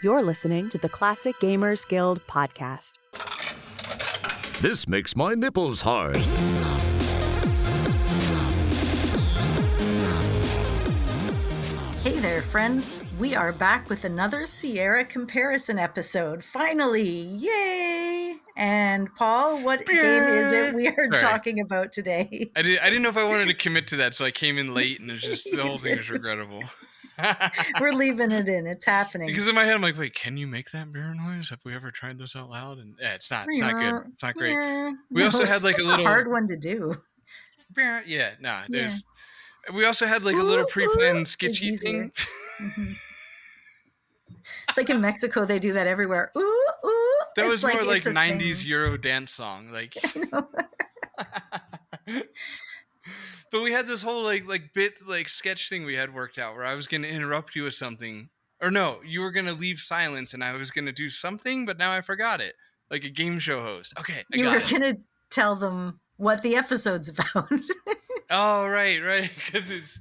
You're listening to the Classic Gamers Guild podcast. This makes my nipples hard. Hey there, friends. We are back with another Sierra Comparison episode. Finally, yay! And Paul, what game is it we are talking about today? I didn't know if I wanted to commit to that, so I came in late, and it's just the whole thing was regrettable. We're leaving it in. It's happening. Because in my head, I'm like, wait, can you make that beer noise? Have we ever tried this out loud? And yeah, it's not good. It's not great. Yeah. We also had like a little hard one to do. Yeah, no, there's. Yeah. We also had like a little pre-planned sketchy thing. Mm-hmm. It's like in Mexico, they do that everywhere. Ooh, ooh. That was more like 90s Euro dance song, like. But we had this whole like bit sketch thing we had worked out where I was going to interrupt you with something, or no, you were going to leave silence and I was going to do something, but now I forgot it, like a game show host. Okay, you were going to tell them what the episode's about. Oh, right, because it's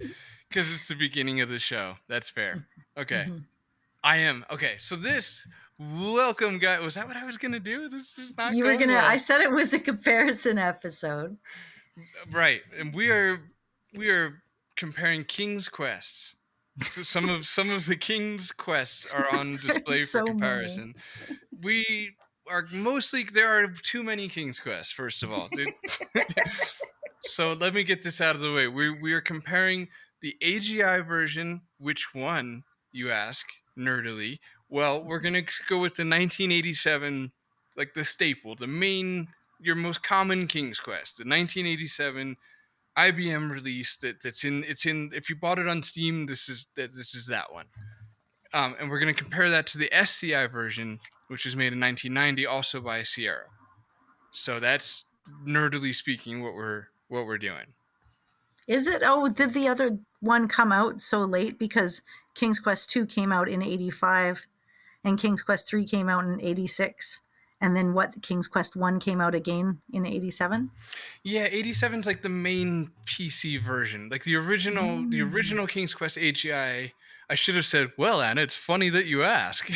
the beginning of the show. That's fair. Okay, mm-hmm. I am okay. So welcome, guys. Was that what I was going to do? This is not. You were gonna. I said it was a comparison episode. Right, and we are comparing King's Quests. So some of the King's Quests are on display for comparison. Many. We are mostly there are too many King's Quests. First of all, so let me get this out of the way. We are comparing the AGI version. Which one, you ask nerdily? Well, we're gonna go with the 1987, like the staple, the main. Your most common King's Quest, the 1987 IBM release it's in. If you bought it on Steam, this is that one. And we're going to compare that to the SCI version, which was made in 1990, also by Sierra. So that's nerdily speaking what we're doing. Is it? Oh, did the other one come out so late? Because King's Quest 2 came out in 85 and King's Quest 3 came out in 86. And then King's Quest 1 came out again in 87? Yeah, 87's like the main PC version. Like the original King's Quest AGI. I should have said, well, Anna, it's funny that you ask.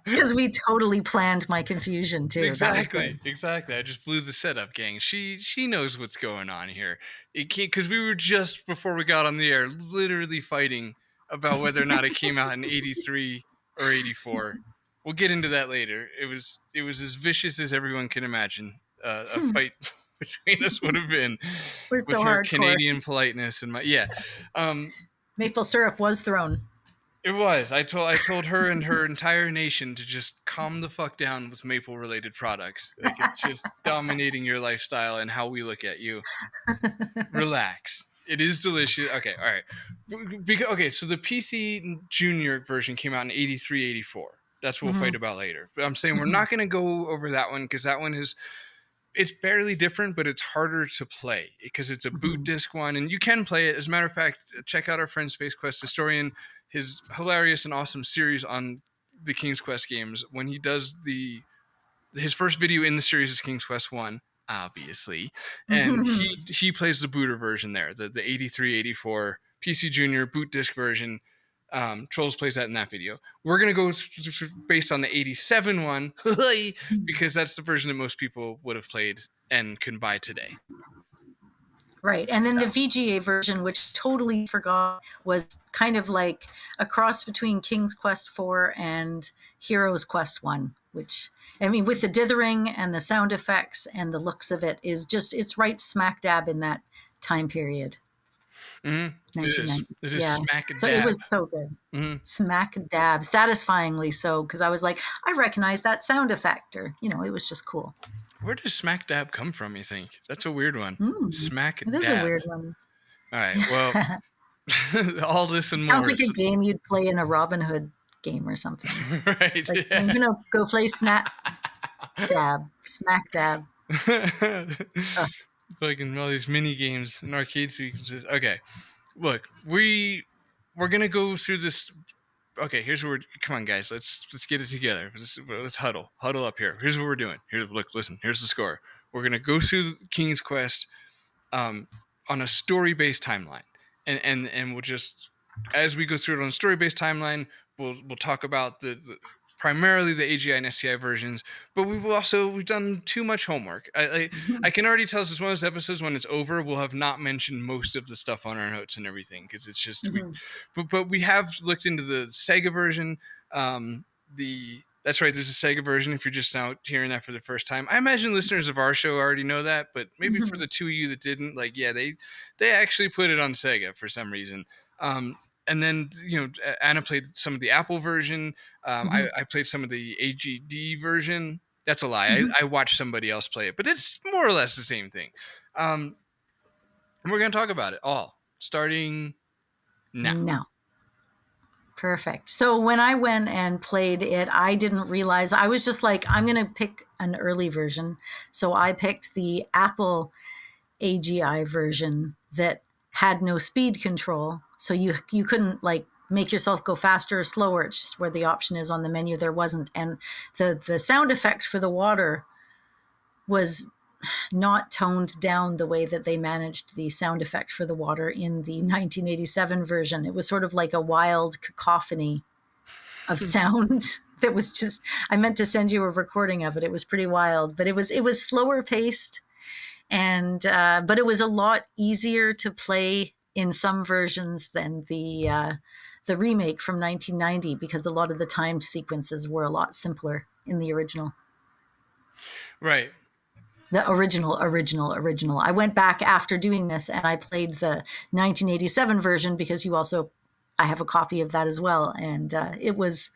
Because we totally planned my confusion, too. Exactly. I just blew the setup, gang. She knows what's going on here. Because we were just, before we got on the air, literally fighting about whether or not it came out in 83 or 84. We'll get into that later. It was as vicious as everyone can imagine. A fight between us would have been. We're so with her hardcore. Canadian politeness and maple syrup was thrown. It was. I told her and her entire nation to just calm the fuck down with maple related products. Like, it's just dominating your lifestyle and how we look at you. Relax. It is delicious. Okay, all right. Okay, so the PC Junior version came out in 83, 84. That's what we'll fight about later. But I'm saying we're not going to go over that one because that one it's barely different, but it's harder to play because it's a boot disc one, and you can play it. As a matter of fact, check out our friend Space Quest Historian, his hilarious and awesome series on the King's Quest games. When he does his first video in the series is King's Quest 1, obviously, and he plays the booter version there, the 83, 84 PC Junior boot disc version. Trolls plays that in that video. We're going to go based on the 87 one because that's the version that most people would have played and can buy today. Right. And then the VGA version, which totally forgot, was kind of like a cross between King's Quest 4 and Heroes Quest 1, which, I mean, with the dithering and the sound effects and the looks of it it's right smack dab in that time period. Mm-hmm. It is smack dab. So it was so good. Mm-hmm. Smack dab, satisfyingly so, because I was like, I recognize that sound effect, or it was just cool. Where does smack dab come from, you think? That's a weird one. Smack dab. It is a weird one. All right, well, all this and more. Sounds like a game you'd play in a Robin Hood game or something. Right. Like, I'm going to go play smack dab. Fucking all these mini games and arcade sequences. Okay, look, we're gonna go through this. Okay, here's what come on, guys, let's get it together. Let's huddle up here. Here's what we're doing. Listen. Here's the score. We're gonna go through King's Quest, on a story-based timeline, and we'll just as we go through it on story-based timeline, we'll talk about primarily the AGI and SCI versions, but we've done too much homework. I can already tell this is one of those episodes when it's over, we'll have not mentioned most of the stuff on our notes and everything because it's just but we have looked into the Sega version. That's right, there's a Sega version if you're just now hearing that for the first time. I imagine listeners of our show already know that, but maybe for the two of you that didn't, they actually put it on Sega for some reason. And then, Anna played some of the Apple version. I played some of the AGD version. That's a lie. I watched somebody else play it, but it's more or less the same thing. And we're going to talk about it all starting now. No. Perfect. So when I went and played it, I didn't realize, I was just like, I'm going to pick an early version. So I picked the Apple AGI version that had no speed control. So you couldn't like make yourself go faster or slower. It's just where the option is on the menu. There wasn't. And the sound effect for the water was not toned down the way that they managed the sound effect for the water in the 1987 version. It was sort of like a wild cacophony of sounds that was just, I meant to send you a recording of it. It was pretty wild, but it was slower paced. And but it was a lot easier to play in some versions than the remake from 1990 because a lot of the timed sequences were a lot simpler in the original. Right. The original. I went back after doing this and I played the 1987 version because I have a copy of that as well. And it was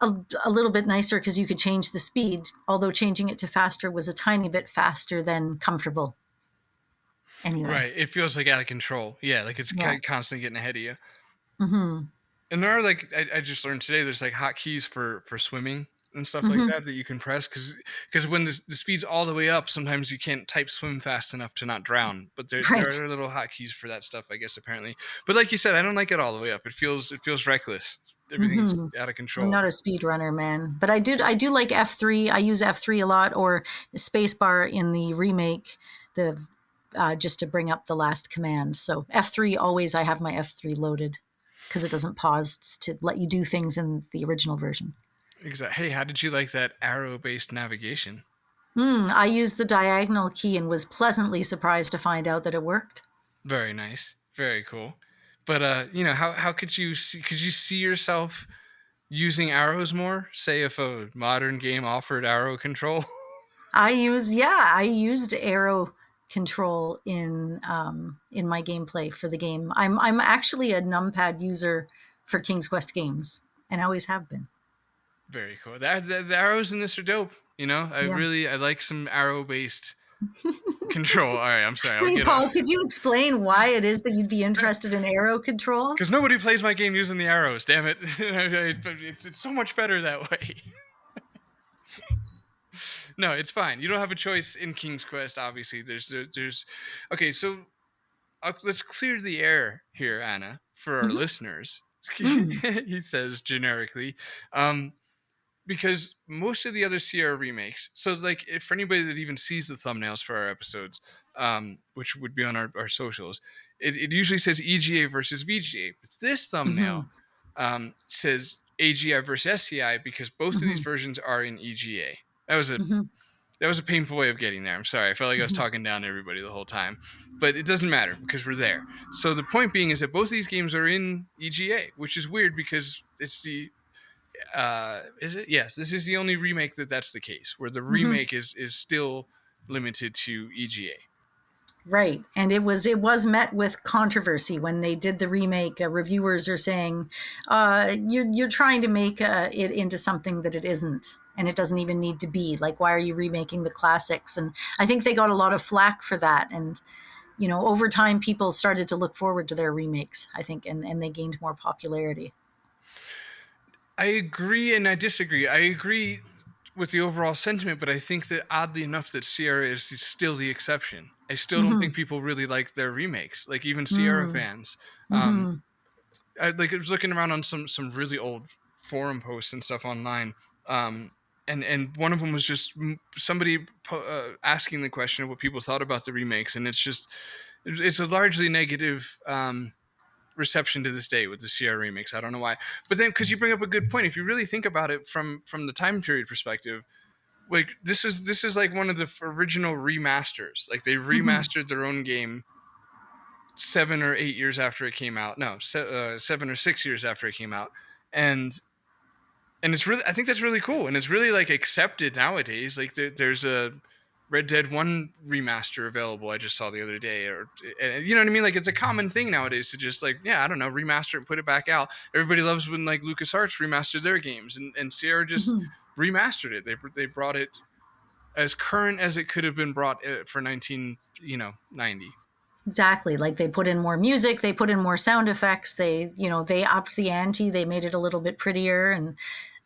a little bit nicer because you could change the speed, although changing it to faster was a tiny bit faster than comfortable. Anyway. Right. It feels like out of control. Yeah, like it's constantly getting ahead of you. Mm-hmm. And there are I just learned today, there's like hotkeys for swimming and stuff like that you can press because when the speed's all the way up, sometimes you can't type swim fast enough to not drown. But there are little hotkeys for that stuff, I guess, apparently. But like you said, I don't like it all the way up. It feels reckless. Everything's out of control. I'm not a speed runner, man, but I do like F3. I use F3 a lot, or spacebar in the remake, just to bring up the last command. So F3 always, I have my F3 loaded because it doesn't pause to let you do things in the original version. Exactly. Hey, how did you like that arrow-based navigation? I used the diagonal key and was pleasantly surprised to find out that it worked. Very nice. Very cool. But how could you see yourself using arrows more? Say if a modern game offered arrow control? I used arrow control in my gameplay for the game. I'm actually a numpad user for King's Quest games, and I always have been. Very cool. The arrows in this are dope. I like some arrow-based control. All right, I'm sorry. Hey, Paul, could you explain why it is that you'd be interested in arrow control? Because nobody plays my game using the arrows. Damn it! It's so much better that way. No, it's fine. You don't have a choice in King's Quest. Obviously, there's. Okay, so let's clear the air here, Anna, for our listeners. He says generically. Because most of the other Sierra remakes, so like if for anybody that even sees the thumbnails for our episodes, which would be on our socials, it usually says EGA versus VGA. But this thumbnail says AGI versus SCI because both of these versions are in EGA. That was a painful way of getting there. I'm sorry. I felt like I was talking down to everybody the whole time. But it doesn't matter because we're there. So the point being is that both of these games are in EGA, which is weird because it's the is it? Yes, this is the only remake that's the case, where the remake is still limited to EGA. Right, and it was met with controversy when they did the remake. Reviewers are saying, "You're trying to make it into something that it isn't, and it doesn't even need to be. Like, why are you remaking the classics?" And I think they got a lot of flack for that. And over time, people started to look forward to their remakes. I think, and they gained more popularity. I agree and I disagree. I agree with the overall sentiment, but I think that oddly enough that Sierra is still the exception. I still don't think people really like their remakes, like even Sierra fans. I was looking around on some really old forum posts and stuff online, and one of them was just somebody asking the question of what people thought about the remakes, and it's a largely negative reception to this day with the Sierra remakes. I don't know why, but then because you bring up a good point, if you really think about it from the time period perspective, like this is like one of the original remasters. Like they remastered their own game 7 or 8 years after it came out. No, 7 or 6 years after it came out, and it's really, I think that's really cool, and it's really like accepted nowadays. Like there's a Red Dead 1 remaster available. I just saw the other day, or you know what I mean? Like it's a common thing nowadays to just like, yeah, I don't know, remaster it and put it back out. Everybody loves when like LucasArts remastered their games, and Sierra just remastered it. They brought it as current as it could have been brought for 1990. Exactly. Like they put in more music, they put in more sound effects, they upped the ante, they made it a little bit prettier. And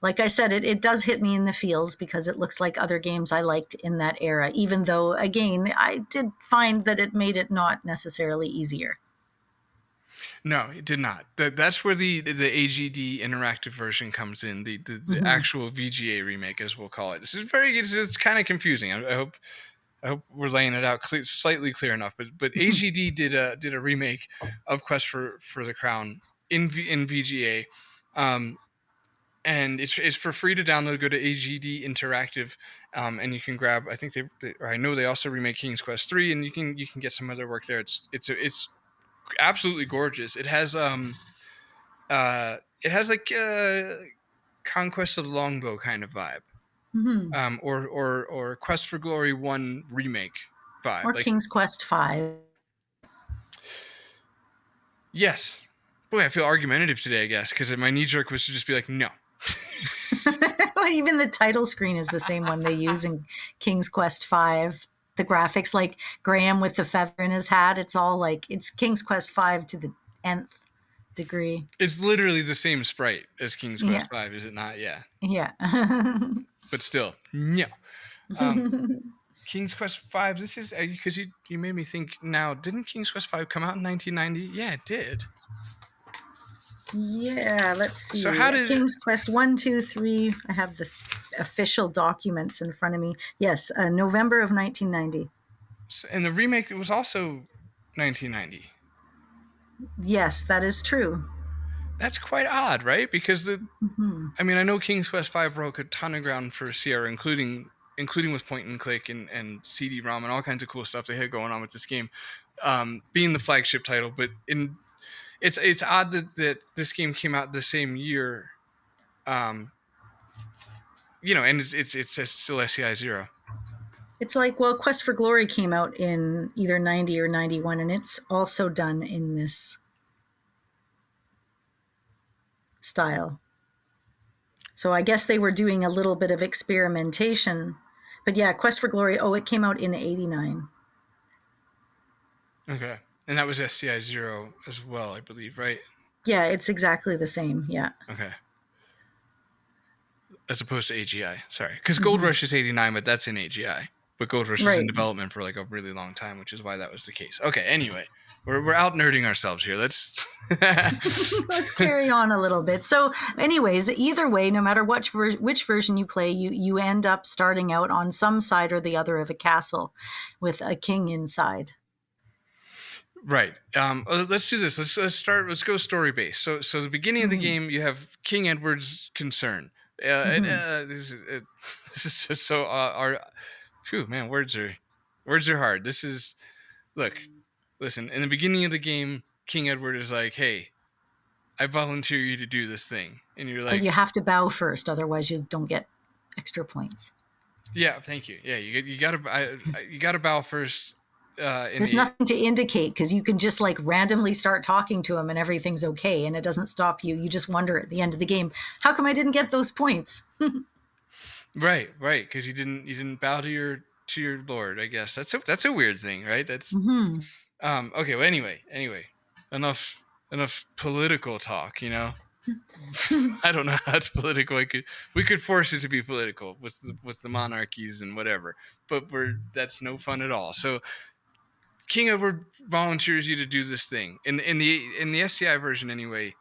like I said, it does hit me in the feels because it looks like other games I liked in that era, even though, again, I did find that it made it not necessarily easier. No, it did not. That's where the AGD interactive version comes in. The actual VGA remake, as we'll call it. This is it's kind of confusing. I hope we're laying it out slightly clear enough. But AGD did a remake of Quest for the Crown in VGA, and it's for free to download. Go to AGD Interactive, and you can grab. I think I know they also remake King's Quest 3, and you can get some other work there. It's absolutely gorgeous. It has like Conquest of the Longbow kind of vibe. Or Quest for Glory 1 remake vibe. Or like, King's Quest 5. Yes. Boy, I feel argumentative today, I guess, because my knee jerk was to just be like, no. Even the title screen is the same one they use in King's Quest 5. The graphics, like Graham with the feather in his hat, it's all like, it's King's Quest 5 to the nth degree. It's literally the same sprite as King's Quest 5, is it not? Yeah. Yeah. But still, no. King's Quest 5, this is, because you made me think now, didn't King's Quest 5 come out in 1990? Yeah, it did. Yeah, let's see. So how did King's Quest 1, 2, 3, I have the official documents in front of me. Yes, November of 1990. And the remake, it was also 1990. Yes, that is true. That's quite odd, right? Because I mean, I know King's Quest 5 broke a ton of ground for Sierra, including with point and click and CD-ROM and all kinds of cool stuff they had going on with this game, being the flagship title. But it's odd that this game came out the same year, and it's still SCI 0. It's like, well, Quest for Glory came out in either 90 or 91, and it's also done in this style. So I guess they were doing a little bit of experimentation. But yeah, Quest for Glory, it came out in 89. Okay. And that was SCI 0 as well, I believe, right? Yeah, it's exactly the same, yeah. Okay. As opposed to AGI, sorry. Because Gold Rush is 89, but that's in AGI. But Gold Rush was in development for like a really long time, which is why that was the case. Okay, anyway, we're out nerding ourselves here. Let's carry on a little bit. So anyways, either way, no matter which version you play, you end up starting out on some side or the other of a castle with a king inside. Right. Let's do this. Let's start. Let's go story based. So the beginning of the game, you have King Edward's concern. This is just so phew, man, words are hard. Listen, in the beginning of the game, King Edward is like, hey, I volunteer you to do this thing. And you're like, but you have to bow first, otherwise you don't get extra points. Yeah, thank you. Yeah, you gotta bow first. There's nothing to indicate because you can just like randomly start talking to him and everything's okay and it doesn't stop you. You just wonder at the end of the game, how come I didn't get those points? Right, because you didn't bow to your lord. I guess that's a weird thing, right? That's okay. Well, anyway, enough political talk. I don't know how it's political. We could force it to be political with the monarchies and whatever, but that's no fun at all. So King Edward volunteers you to do this thing in the SCI version anyway.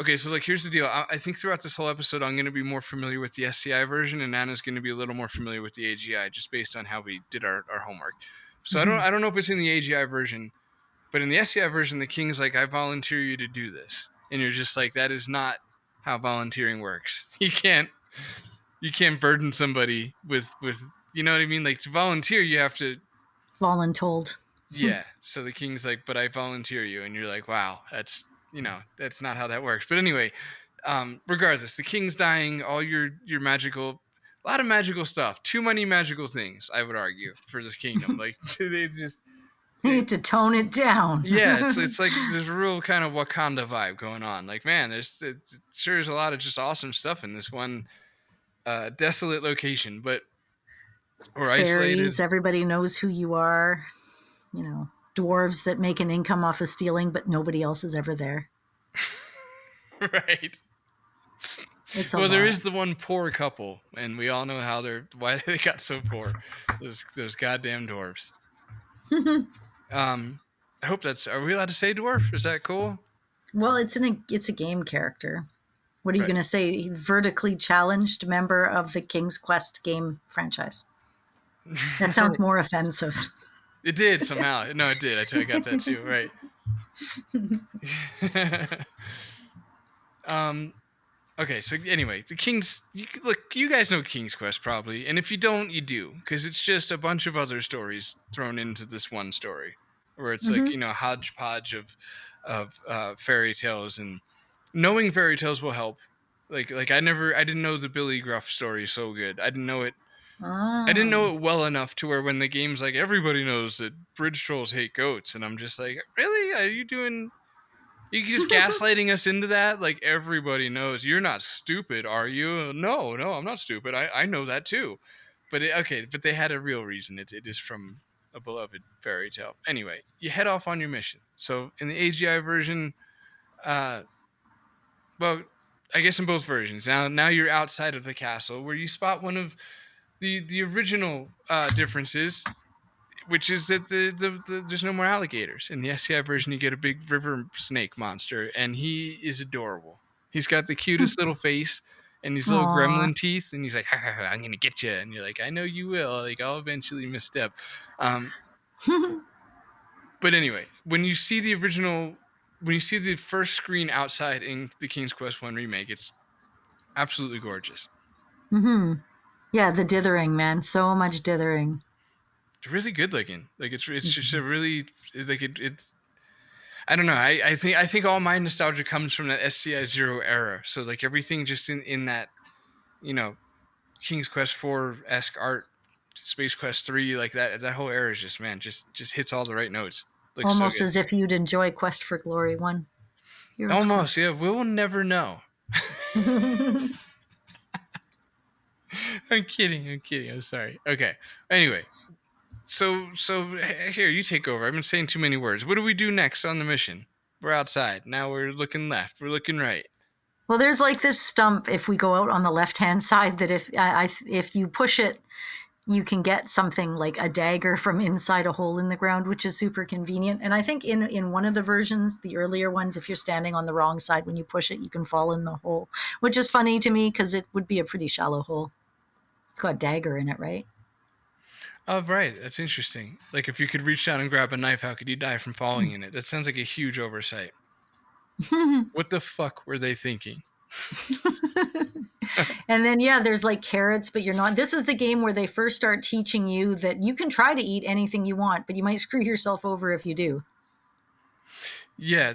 Okay, so like here's the deal. I think throughout this whole episode, I'm going to be more familiar with the SCI version, and Nana's going to be a little more familiar with the AGI, just based on how we did our homework. So I don't know if it's in the AGI version, But in the SCI version, the king's like, I volunteer you to do this. And you're just like, that is not how volunteering works. You can't burden somebody with you know what I mean? Like, to volunteer, you have to. Voluntold. Yeah. So the king's like, but I volunteer you. And you're like, wow, that's not how that works. But anyway, regardless, the king's dying, all your magical, a lot of magical stuff, too many magical things, I would argue, for this kingdom. Like, they just. You need to tone it down. Yeah, it's like there's a real kind of Wakanda vibe going on. Like, man, there's a lot of just awesome stuff in this one desolate location, but or isolated. Fairies, everybody knows who you are. You know, dwarves that make an income off of stealing, but nobody else is ever there. Right. It's well, there is the one poor couple, and we all know why they got so poor. Those goddamn dwarves. I hope are we allowed to say dwarf? Is that cool? Well, it's a game character. What are you going to say? Vertically challenged member of the King's Quest game franchise. That sounds more offensive. It did somehow. No, it did. I got that too. Right. Okay, so anyway, the King's... you guys know King's Quest probably, and if you don't, you do, because it's just a bunch of other stories thrown into this one story, where it's like, hodgepodge of fairy tales, and knowing fairy tales will help. Like I didn't know the Billy Gruff story so good. I didn't know it. Oh. I didn't know it well enough to where when the game's like, everybody knows that bridge trolls hate goats, and I'm just like, really? Are you doing... You just gaslighting us into that? Like, everybody knows. You're not stupid, are you? No, I'm not stupid. I know that too. But but they had a real reason. It is from a beloved fairy tale. Anyway, you head off on your mission. So in the AGI version, well, I guess in both versions. Now you're outside of the castle, where you spot one of the original differences, which is that there's no more alligators. In the SCI version, you get a big river snake monster, and he is adorable. He's got the cutest little face and these little gremlin teeth, and he's like, ha, ha, ha, I'm gonna get you. And you're like, I know you will. Like, I'll eventually misstep. But anyway, when you see the first screen outside in the King's Quest 1 remake, it's absolutely gorgeous. Mm-hmm. Yeah, the dithering, man. So much dithering. It's really good looking. Like, it's just a really, like, it's I don't know. I think all my nostalgia comes from that SCI 0 era. So like everything just in that, King's Quest 4-esque art, Space Quest 3, like that whole era is just, man, just hits all the right notes. Looks almost so as if you'd enjoy Quest for Glory 1. Almost, yeah. We'll never know. I'm kidding. I'm sorry. Okay. Anyway, so here, you take over. I've been saying too many words. What do we do next on the mission? We're outside. Now we're looking left. We're looking right. Well, there's like this stump if we go out on the left-hand side that if you push it, you can get something like a dagger from inside a hole in the ground, which is super convenient. And I think in one of the versions, the earlier ones, if you're standing on the wrong side, when you push it, you can fall in the hole, which is funny to me because it would be a pretty shallow hole. It's got a dagger in it, right? Oh, right. That's interesting. Like, if you could reach down and grab a knife, how could you die from falling in it? That sounds like a huge oversight. What the fuck were they thinking? And then, yeah, there's like carrots, but you're not. This is the game where they first start teaching you that you can try to eat anything you want, but you might screw yourself over if you do. Yeah,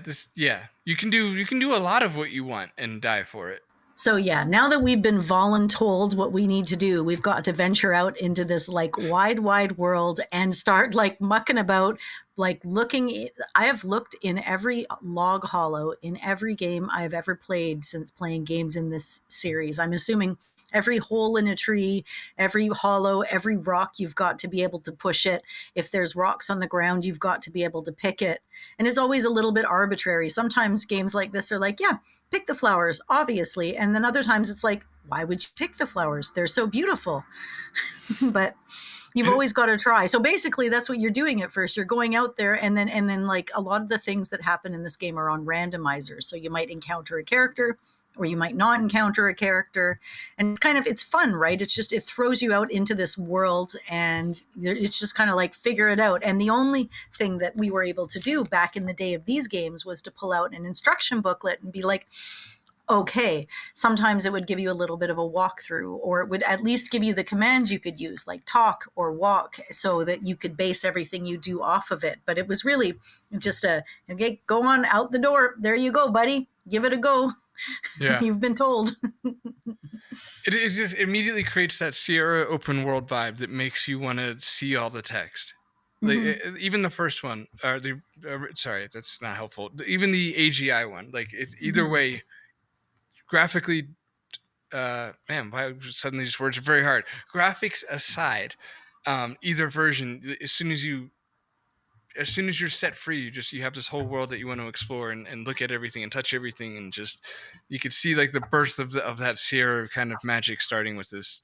you can do a lot of what you want and die for it. So yeah, now that we've been voluntold what we need to do, we've got to venture out into this like wide world and start like mucking about, like looking. I have looked in every log hollow in every game I've ever played since playing games in this series. I'm assuming every hole in a tree, every hollow, every rock, you've got to be able to push it. If there's rocks on the ground, you've got to be able to pick it. And it's always a little bit arbitrary. Sometimes games like this are like, yeah, pick the flowers, obviously. And then other times it's like, why would you pick the flowers? They're so beautiful. But you've always got to try. So basically that's what you're doing at first. You're going out there and then like a lot of the things that happen in this game are on randomizers. So you might encounter a character or you might not encounter a character. And kind of, it's fun, right? It's just, it throws you out into this world, and it's just kind of like figure it out. And the only thing that we were able to do back in the day of these games was to pull out an instruction booklet and be like, okay, sometimes it would give you a little bit of a walkthrough, or it would at least give you the commands you could use, like talk or walk, so that you could base everything you do off of it. But it was really just okay, go on out the door. There you go, buddy. Give it a go. Yeah. You've been told. It just immediately creates that Sierra open world vibe that makes you want to see all the text. Like even the first one, or sorry, that's not helpful. Even the AGI one, like it's either way, graphically, man, why suddenly these words are very hard. Graphics aside, either version, as soon as you're set free, you have this whole world that you want to explore and look at everything and touch everything, and just you could see like the birth of that Sierra kind of magic starting with this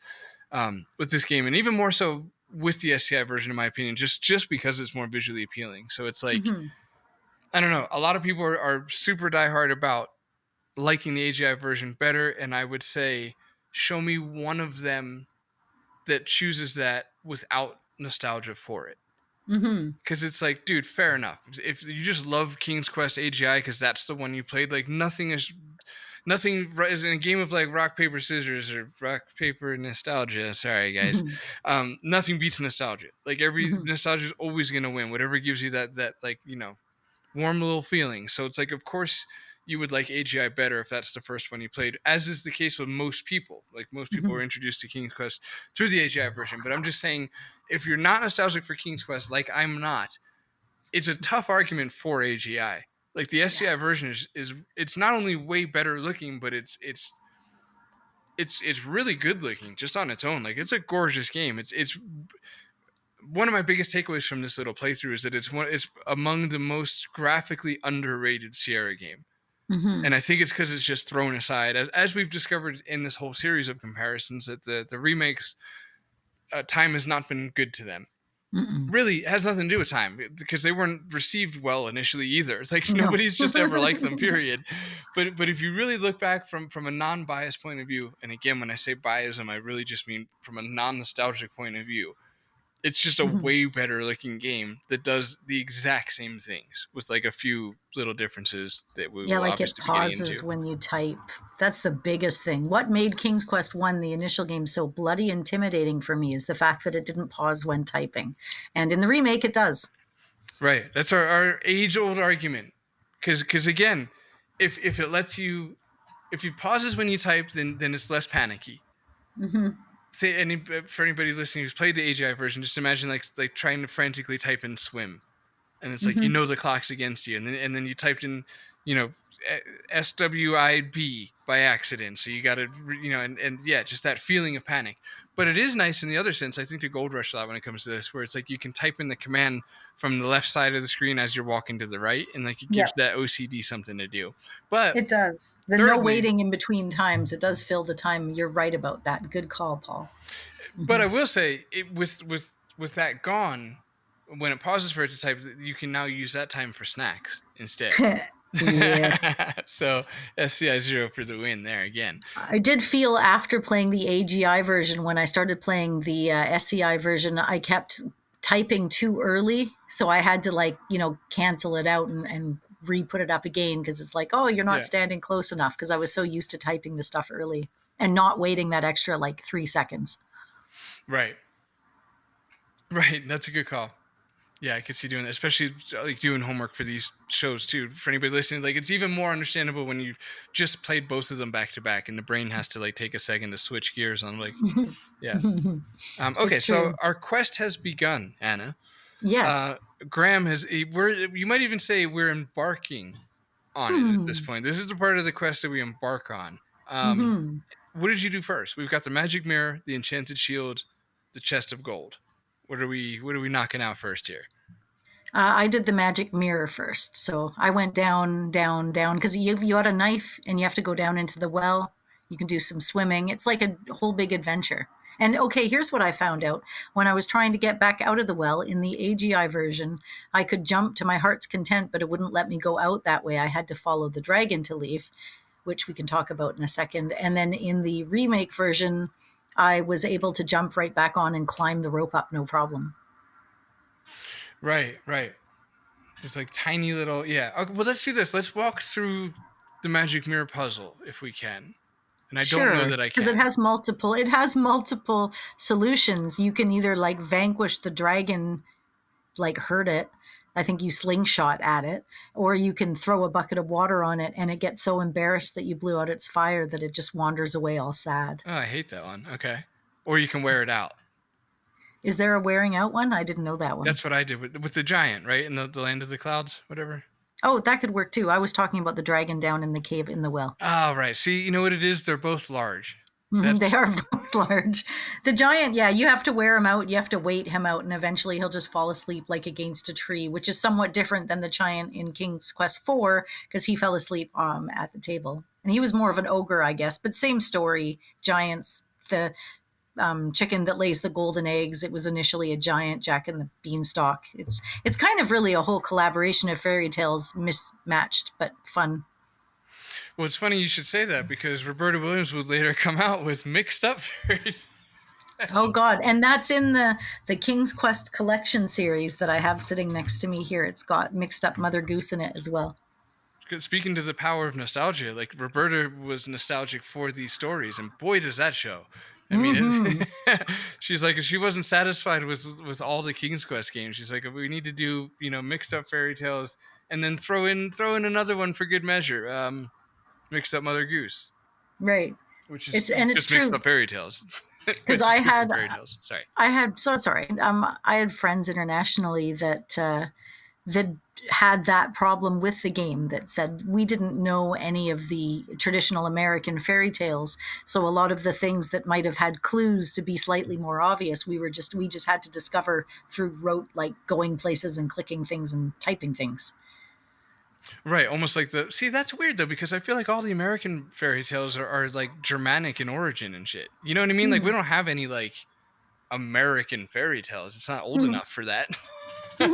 game, and even more so with the SCI version, in my opinion, just because it's more visually appealing. So it's like I don't know, a lot of people are super diehard about liking the AGI version better, and I would say show me one of them that chooses that without nostalgia for it. Because it's like, dude, fair enough. If you just love King's Quest AGI because that's the one you played, like nothing is in a game of like rock paper scissors or rock paper nostalgia. Sorry guys, nothing beats nostalgia. Like every nostalgia is always gonna win. Whatever gives you that like warm little feeling. So it's like, of course you would like AGI better if that's the first one you played, as is the case with most people. Like most people are introduced to King's Quest through the AGI version. But I'm just saying, if you're not nostalgic for King's Quest, like I'm not, it's a tough argument for AGI. Like the SCI version is it's not only way better looking, but it's really good looking just on its own. Like it's a gorgeous game. It's one of my biggest takeaways from this little playthrough is that it's among the most graphically underrated Sierra game. And I think it's because it's just thrown aside, as we've discovered in this whole series of comparisons, that the remakes time has not been good to them. Really, it has nothing to do with time, because they weren't received well initially either. It's like nobody's just ever liked them, period. But if you really look back from a non-biased point of view, and again, when I say biasm, I really just mean from a non-nostalgic point of view, it's just a way better looking game that does the exact same things with like a few little differences that we will like it obviously be getting pauses into. when you type. That's the biggest thing. What made King's Quest 1, the initial game, so bloody intimidating for me is the fact that it didn't pause when typing. And in the remake, it does. Right. That's our age-old argument. Because again, if it lets you, if it pauses when you type, then it's less panicky. Say for anybody listening who's played the AGI version, just imagine like trying to frantically type in swim, and it's like the clock's against you, and then you typed in SWIB by accident, so you got to and yeah, just that feeling of panic. But it is nice in the other sense. I think the Gold Rush a lot when it comes to this, where it's like you can type in the command from the left side of the screen as you're walking to the right, and like it gives that OCD something to do. But it does. There's no waiting in between times. It does fill the time. You're right about that. Good call, Paul. But I will say, with that gone, when it pauses for it to type, you can now use that time for snacks instead. Yeah. So SCI 0 for the win there again. I did feel after playing the AGI version, when I started playing the SCI version, I kept typing too early. So I had to cancel it out and re-put it up again, because it's like, oh, you're not standing close enough, because I was so used to typing the stuff early and not waiting that extra 3 seconds. Right. That's a good call. Yeah, I could see doing that, especially like doing homework for these shows too. For anybody listening, like it's even more understandable when you've just played both of them back to back, and the brain has to take a second to switch gears on yeah. Okay, so our quest has begun, Anna. Yes. Graham you might even say we're embarking on it at this point. This is the part of the quest that we embark on. What did you do first? We've got the magic mirror, the enchanted shield, the chest of gold. What are we knocking out first here? I did the magic mirror first. So I went down, because you got a knife and you have to go down into the well. You can do some swimming. It's like a whole big adventure. And okay, here's what I found out. When I was trying to get back out of the well in the AGI version, I could jump to my heart's content, but it wouldn't let me go out that way. I had to follow the dragon to leave. which we can talk about in a second. And then in the remake version, I was able to jump right back on and climb the rope up, no problem. Right. Just like tiny little, yeah. Okay, well, let's do this. Let's walk through the magic mirror puzzle if we can. And I don't know Sure, that I because it can. has multiple solutions. You can either like vanquish the dragon, like hurt it. I think you slingshot at it, or you can throw a bucket of water on it and it gets so embarrassed that you blew out its fire that it just wanders away all sad. Oh, I hate that one. Okay. Or you can wear it out. Is there a wearing out one? I didn't know that one. That's what I did with the giant, right? In the land of the clouds, whatever. Oh, that could work too. I was talking about the dragon down in the cave in the well. Oh, right. See, you know what it is? They're both large. They are both large. The giant, yeah, you have to wear him out. You have to wait him out, and eventually he'll just fall asleep like against a tree, which is somewhat different than the giant in King's Quest IV because he fell asleep at the table. And he was more of an ogre, I guess, but same story. Giants, the chicken that lays the golden eggs. It was initially a giant, Jack and the Beanstalk. It's kind of really a whole collaboration of fairy tales mismatched, but fun. Well, it's funny you should say that because Roberta Williams would later come out with mixed up fairy tales. Oh God! And that's in the King's Quest collection series that I have sitting next to me here. It's got mixed up Mother Goose in it as well. Speaking to the power of nostalgia, like Roberta was nostalgic for these stories, and boy, does that show. I mean, she's like, she wasn't satisfied with all the King's Quest games. She's like, we need to do mixed up fairy tales, and then throw in another one for good measure. Mixed up Mother Goose, right? Which is it's just true. Mixed up fairy tales. Because I had fairy tales. Sorry, so it's all right. I had friends internationally that had that problem with the game that said we didn't know any of the traditional American fairy tales, so a lot of the things that might have had clues to be slightly more obvious, we just had to discover through rote, like going places and clicking things and typing things. Right, almost like see, that's weird though, because I feel like all the American fairy tales are like Germanic in origin and shit. You know what I mean? Like we don't have any like American fairy tales. It's not old enough for that. You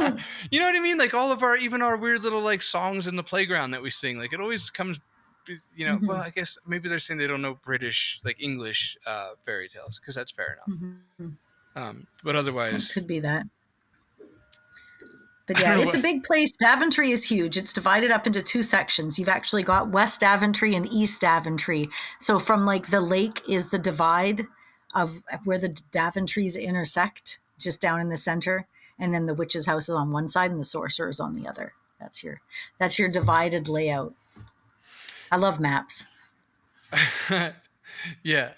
know what I mean? Like all of even our weird little like songs in the playground that we sing, like it always comes, well, I guess maybe they're saying they don't know British, like English fairy tales, because that's fair enough. But otherwise, it could be that. But yeah, it's a big place. Daventry is huge. It's divided up into two sections. You've actually got West Daventry and East Daventry. So from like the lake is the divide of where the Daventries intersect, just down in the center. And then the witch's house is on one side and the sorcerer's on the other. That's your divided layout. I love maps. yeah.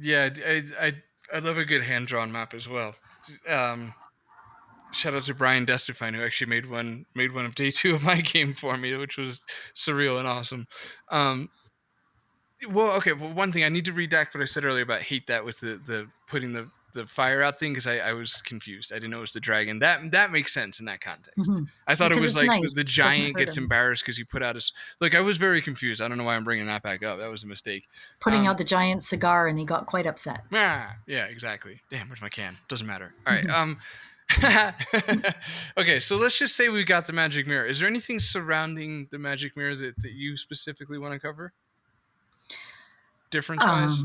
I love a good hand-drawn map as well. Shout out to Brian Destifine, who actually made one of day 2 of my game for me, which was surreal and awesome. Well, one thing I need to redact what I said earlier about hate that with the putting the fire out thing, because I was confused. I didn't know it was the dragon. That makes sense in that context. I thought it was like nice. the giant gets embarrassed because he put out his. Like, I was very confused. I don't know why I'm bringing that back up. That was a mistake. Putting out the giant cigar, and he got quite upset. Yeah, exactly. Damn, where's my can? Doesn't matter. All right. Okay, so let's just say we got the magic mirror. Is there anything surrounding the magic mirror that you specifically want to cover? Difference-wise?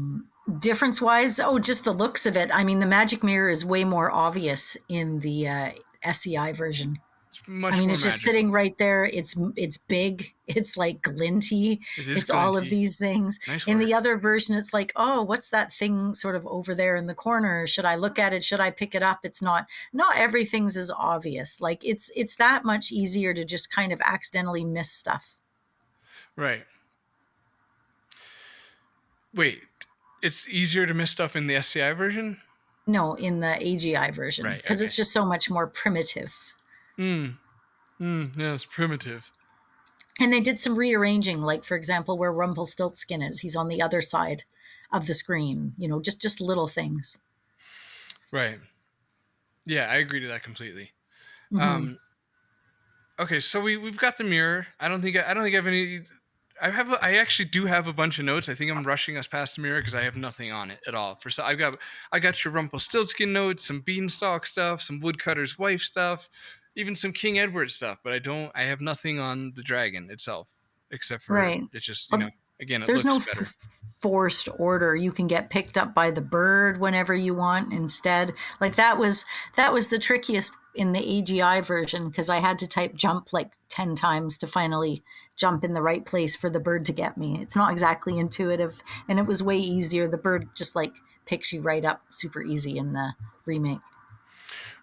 Oh, just the looks of it. I mean, the magic mirror is way more obvious in the SEI version. It's just sitting right there. It's big. It's like glinty. It's glinty. All of these things. Nice in the other version, it's like, oh, what's that thing sort of over there in the corner? Should I look at it? Should I pick it up? It's not everything's as obvious. Like it's that much easier to just kind of accidentally miss stuff. Right. Wait, it's easier to miss stuff in the SCI version? No, in the AGI version. Right. Because it's just so much more primitive. Yeah, it's primitive. And they did some rearranging, like, for example, where Rumpelstiltskin is. He's on the other side of the screen. Just little things. Right. Yeah, I agree to that completely. Okay, so we've got the mirror. I don't think I have any... I actually do have a bunch of notes. I think I'm rushing us past the mirror because I have nothing on it at all. I got your Rumpelstiltskin notes, some Beanstalk stuff, some Woodcutter's Wife stuff, even some King Edward stuff. But I have nothing on the dragon itself, except for it's just Again, it There's no looks better. forced order. You can get picked up by the bird whenever you want instead. Like that was the trickiest in the AGI version because I had to type jump like 10 times to finally jump in the right place for the bird to get me. It's not exactly intuitive, and it was way easier. The bird just like picks you right up super easy in the remake.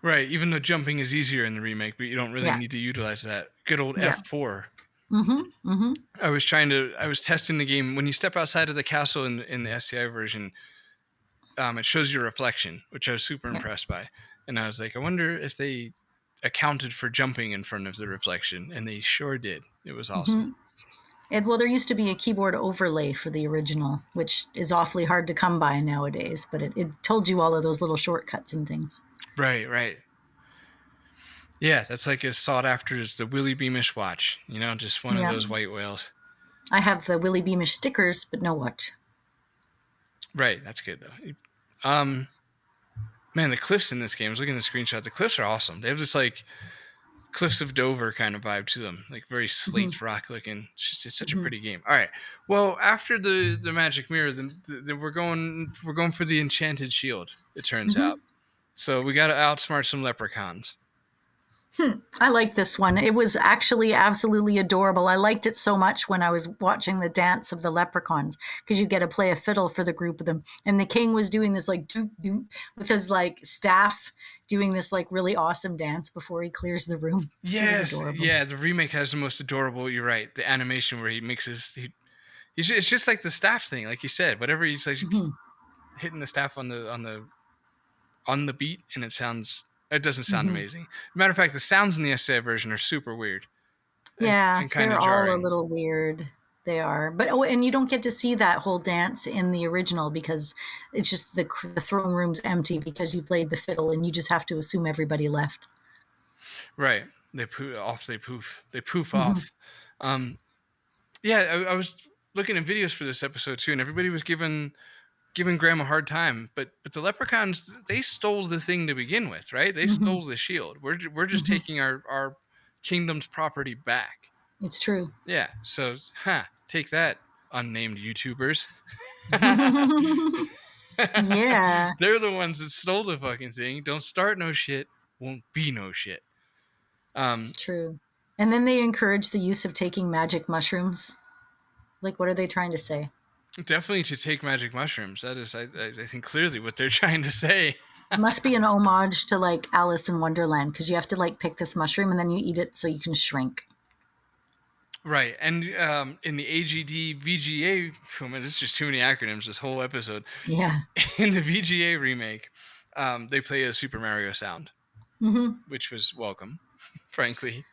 Right, even though jumping is easier in the remake, but you don't really Yeah. need to utilize that. Good old Yeah. F4. Mm-hmm. I was testing the game. When you step outside of the castle in the SCI version, it shows your reflection, which I was super Yeah. impressed by. And I was like, I wonder if they accounted for jumping in front of the reflection, and they sure did. It was awesome. Mm-hmm. Well, there used to be a keyboard overlay for the original, which is awfully hard to come by nowadays, but it told you all of those little shortcuts and things. Right, right. Yeah, that's like as sought after as the Willy Beamish watch. You know, just one of Yeah. those white whales. I have the Willy Beamish stickers, but no watch. Right, that's good though. Man, the cliffs in this game, I was looking at the screenshot, the cliffs are awesome. They have this like Cliffs of Dover kind of vibe to them, like very slate rock looking. It's such a pretty game. All right. Well, after the magic mirror, then we're going for the enchanted shield. It turns out. So we got to outsmart some leprechauns. I like this one. It was actually absolutely adorable. I liked it so much when I was watching the dance of the leprechauns because you get to play a fiddle for the group of them. And the king was doing this like doop doop with his like staff, doing this like really awesome dance before he clears the room. Yes, yeah. The remake has the most adorable. You're right. The animation where he mixes. It's just like the staff thing, like you said. Whatever he's like hitting the staff on the beat, and it doesn't sound amazing. Matter of fact, the sounds in the SCI version are super weird. And kind they're of all jarring. a little weird. They are, but and you don't get to see that whole dance in the original because it's just the throne room's empty because you played the fiddle, and you just have to assume everybody left. Right. They poof. They poof off. Yeah, I was looking at videos for this episode too, and everybody was giving Graham a hard time. But the leprechauns, they stole the thing to begin with, right? They stole the shield. We're just taking our kingdom's property back. It's true. Yeah. So, take that, unnamed YouTubers. Yeah. They're the ones that stole the fucking thing. Don't start no shit. Won't be no shit. It's true. And then they encourage the use of taking magic mushrooms. Like, what are they trying to say? Definitely to take magic mushrooms. That is, I think, clearly what they're trying to say. It must be an homage to like Alice in Wonderland because you have to like pick this mushroom and then you eat it so you can shrink. Right. And in the AGD VGA, oh man, it's just too many acronyms this whole episode. Yeah. In the VGA remake, they play a Super Mario sound, which was welcome, frankly.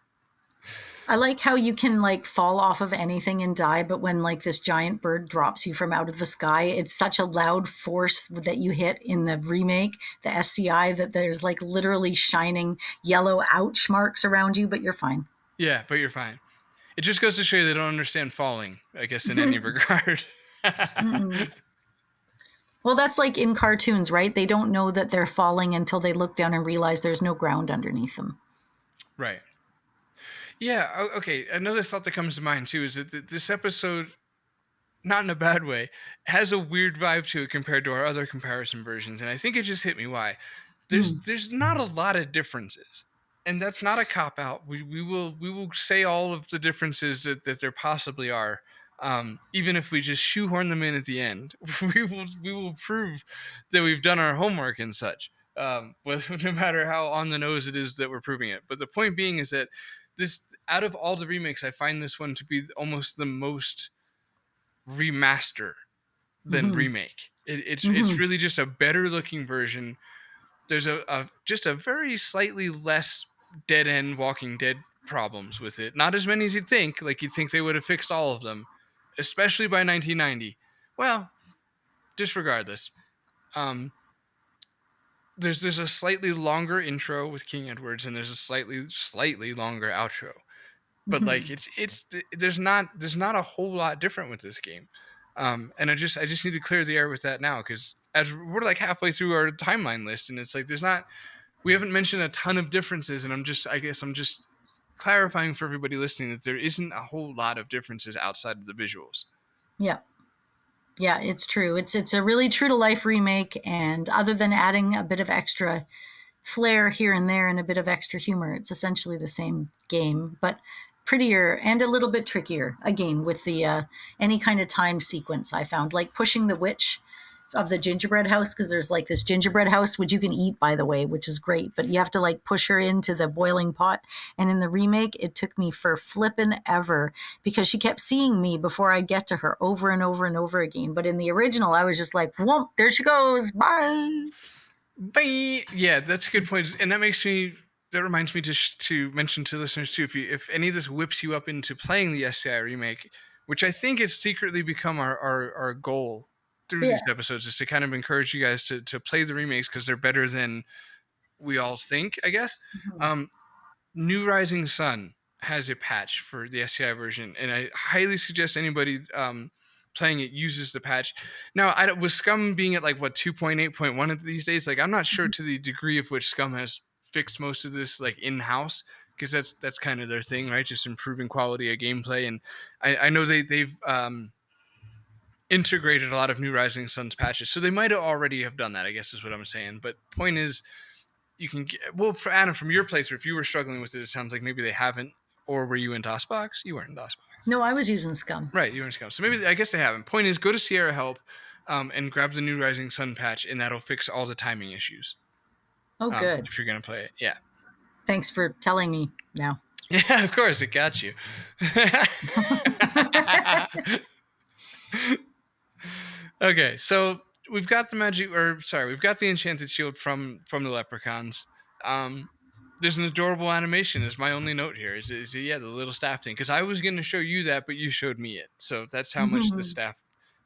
I like how you can like fall off of anything and die, but when like this giant bird drops you from out of the sky, it's such a loud force that you hit in the remake, the SCI, that there's like literally shining yellow ouch marks around you, but you're fine. Yeah, but you're fine. It just goes to show you they don't understand falling, I guess, in any regard. Well, that's like in cartoons, right? They don't know that they're falling until they look down and realize there's no ground underneath them. Right. Yeah, okay. Another thought that comes to mind, too, is that this episode, not in a bad way, has a weird vibe to it compared to our other comparison versions, and I think it just hit me why. There's not a lot of differences, and that's not a cop-out. We will say all of the differences that there possibly are, even if we just shoehorn them in at the end. We will prove that we've done our homework and such, no matter how on the nose it is that we're proving it. But the point being is that this, out of all the remakes, I find this one to be almost the most remaster than remake. It's really just a better looking version. There's just a very slightly less dead end Walking Dead problems with it. Not as many as you'd think. Like you'd think they would have fixed all of them, especially by 1990. Well, just regardless. There's a slightly longer intro with King Edwards, and there's a slightly longer outro. But like there's not a whole lot different with this game, and I just need to clear the air with that now, because as we're like halfway through our timeline list, and it's like we haven't mentioned a ton of differences, and I guess I'm just clarifying for everybody listening that there isn't a whole lot of differences outside of the visuals. Yeah. Yeah, it's true. It's a really true to life remake, and other than adding a bit of extra flair here and there and a bit of extra humor, it's essentially the same game, but prettier and a little bit trickier. Again, with the any kind of time sequence, I found like pushing the witch of the gingerbread house, because there's like this gingerbread house which you can eat, by the way, which is great, but you have to like push her into the boiling pot. And in the remake, it took me for flippin' ever, because she kept seeing me before I get to her over and over and over again. But in the original, I was just like, whoop, there she goes, bye. Bye. Yeah, that's a good point, and that reminds me to mention to listeners too, if any of this whips you up into playing the SCI remake, which I think has secretly become our goal through Yeah. these episodes, is to kind of encourage you guys to play the remakes because they're better than we all think, I guess. Um, New Rising Sun has a patch for the SCI version, and I highly suggest anybody playing it uses the patch. Now, with Scum being at like what 2.8.1 these days, like I'm not sure to the degree of which Scum has fixed most of this like in house, because that's kind of their thing, right? Just improving quality of gameplay, and I know they've integrated a lot of New Rising Sun's patches, so they might already have done that, I guess is what I'm saying. But point is, you can get, well, for Anna, from your playthrough, if you were struggling with it, it sounds like maybe they haven't. Or were you in DOSBox? You weren't in DOSBox. No, I was using Scum. Right, you were in Scum. So maybe, I guess they haven't. Point is, go to Sierra Help and grab the New Rising Sun patch, and that'll fix all the timing issues. Oh, good. If you're going to play it. Yeah. Thanks for telling me now. Yeah, of course, it got you. Okay, so we've got the we've got the enchanted shield from the leprechauns. There's an adorable animation. Is my only note here. Is the little staff thing? Because I was going to show you that, but you showed me it. So that's how much the staff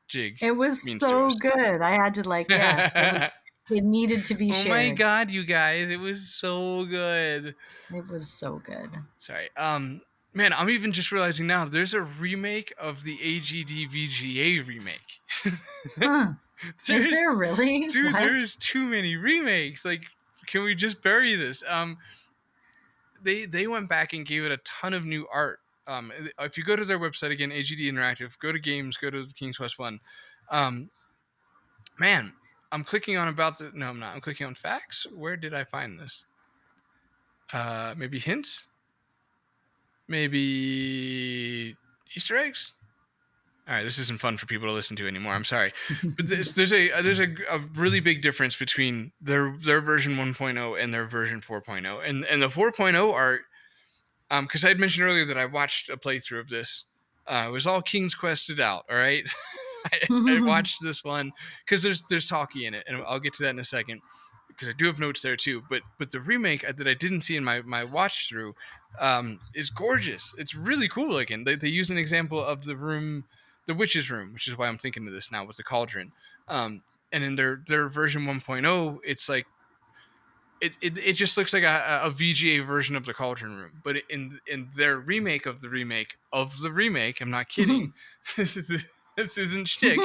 jig It was means to so us. good. I had to it needed to be Oh shared. my god, you guys, it was so good. It was so good. Sorry. Man, I'm even just realizing now there's a remake of the AGD VGA remake. Huh. Is there really? Dude, What? there's too many remakes. Like, can we just bury this? They went back and gave it a ton of new art. If you go to their website again, AGD Interactive, go to games, go to King's Quest One. Man, I'm clicking on no, I'm not. I'm clicking on facts. Where did I find this? Maybe hints. Maybe Easter eggs. All right, this isn't fun for people to listen to anymore. I'm sorry, but there's a really big difference between their version 1.0 and their version 4.0, and the 4.0 art. Because I had mentioned earlier that I watched a playthrough of this. It was all King's Quested out. All right, I watched this one because there's talkie in it, and I'll get to that in a second because I do have notes there too. But the remake that I didn't see in my watch through is gorgeous. It's really cool looking. They use an example of the witch's room, which is why I'm thinking of this now with the cauldron. And in their version 1.0, it's like it just looks like a VGA version of the cauldron room. But in their remake of the remake of the remake, I'm not kidding. This isn't shtick.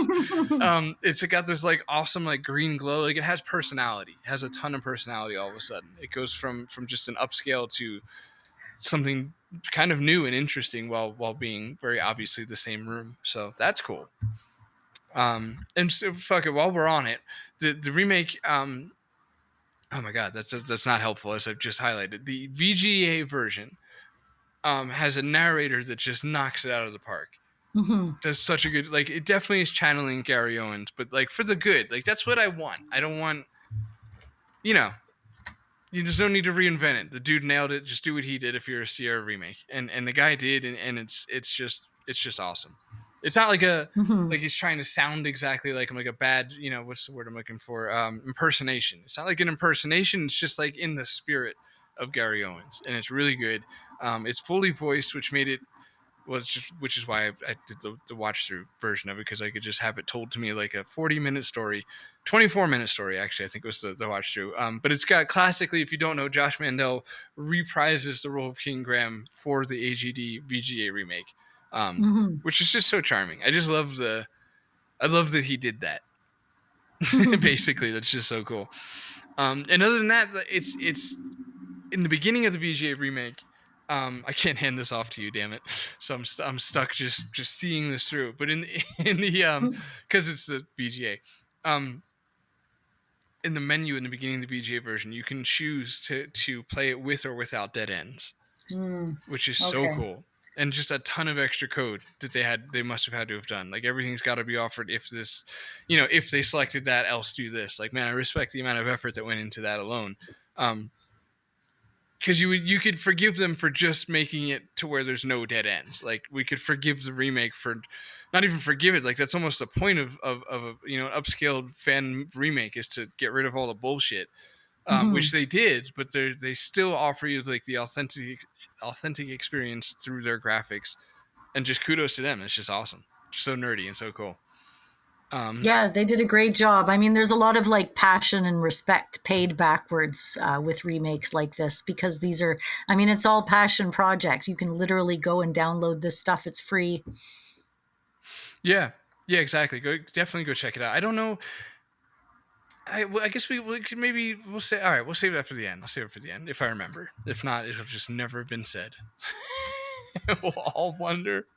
It's got this like awesome like green glow. Like it has personality. It has a ton of personality all of a sudden. It goes from just an upscale to something kind of new and interesting while being very obviously the same room. So that's cool. And so fuck it, while we're on it, the remake oh my god, that's not helpful, as I've just highlighted. The VGA version has a narrator that just knocks it out of the park. Does such a good, like, it definitely is channeling Gary Owens, but like for the good. Like that's what I want. I don't want, you know, you just don't need to reinvent it. The dude nailed it. Just do what he did if you're a Sierra remake, and the guy did, and it's just awesome. It's not like like he's trying to sound exactly like him, like a bad, what's the word I'm looking for? Impersonation. It's not like an impersonation. It's just like in the spirit of Gary Owens, and it's really good. It's fully voiced, which made it which is why I did the watch through version of it, because I could just have it told to me like a 40-minute story, 24-minute story actually I think was the watch through. But it's got, classically, if you don't know, Josh Mandel reprises the role of King Graham for the AGD VGA remake, which is just so charming. I love that he did that. Basically, that's just so cool. And other than that, it's in the beginning of the VGA remake. I can't hand this off to you, damn it. So I'm stuck just seeing this through. But in the because it's the VGA, in the menu in the beginning of the VGA version, you can choose to play it with or without dead ends, which is so Okay. cool. And just a ton of extra code that they must have had to have done. Like everything's got to be offered if this, if they selected that, else do this. Like, man, I respect the amount of effort that went into that alone. Because you could forgive them for just making it to where there's no dead ends. Like we could forgive the remake for not even forgive it. Like that's almost the point of a an upscaled fan remake is to get rid of all the bullshit, which they did, but they still offer you like the authentic experience through their graphics, and just kudos to them. It's just awesome, so nerdy and so cool. Yeah, they did a great job. I mean, there's a lot of like passion and respect paid backwards with remakes like this because these are, I mean, it's all passion projects. You can literally go and download this stuff. It's free. Yeah, exactly. Definitely go check it out. I don't know. I guess we could maybe we'll say all right. We'll save that for the end. I'll save it for the end if I remember. If not, it'll just never have been said. We'll all wonder.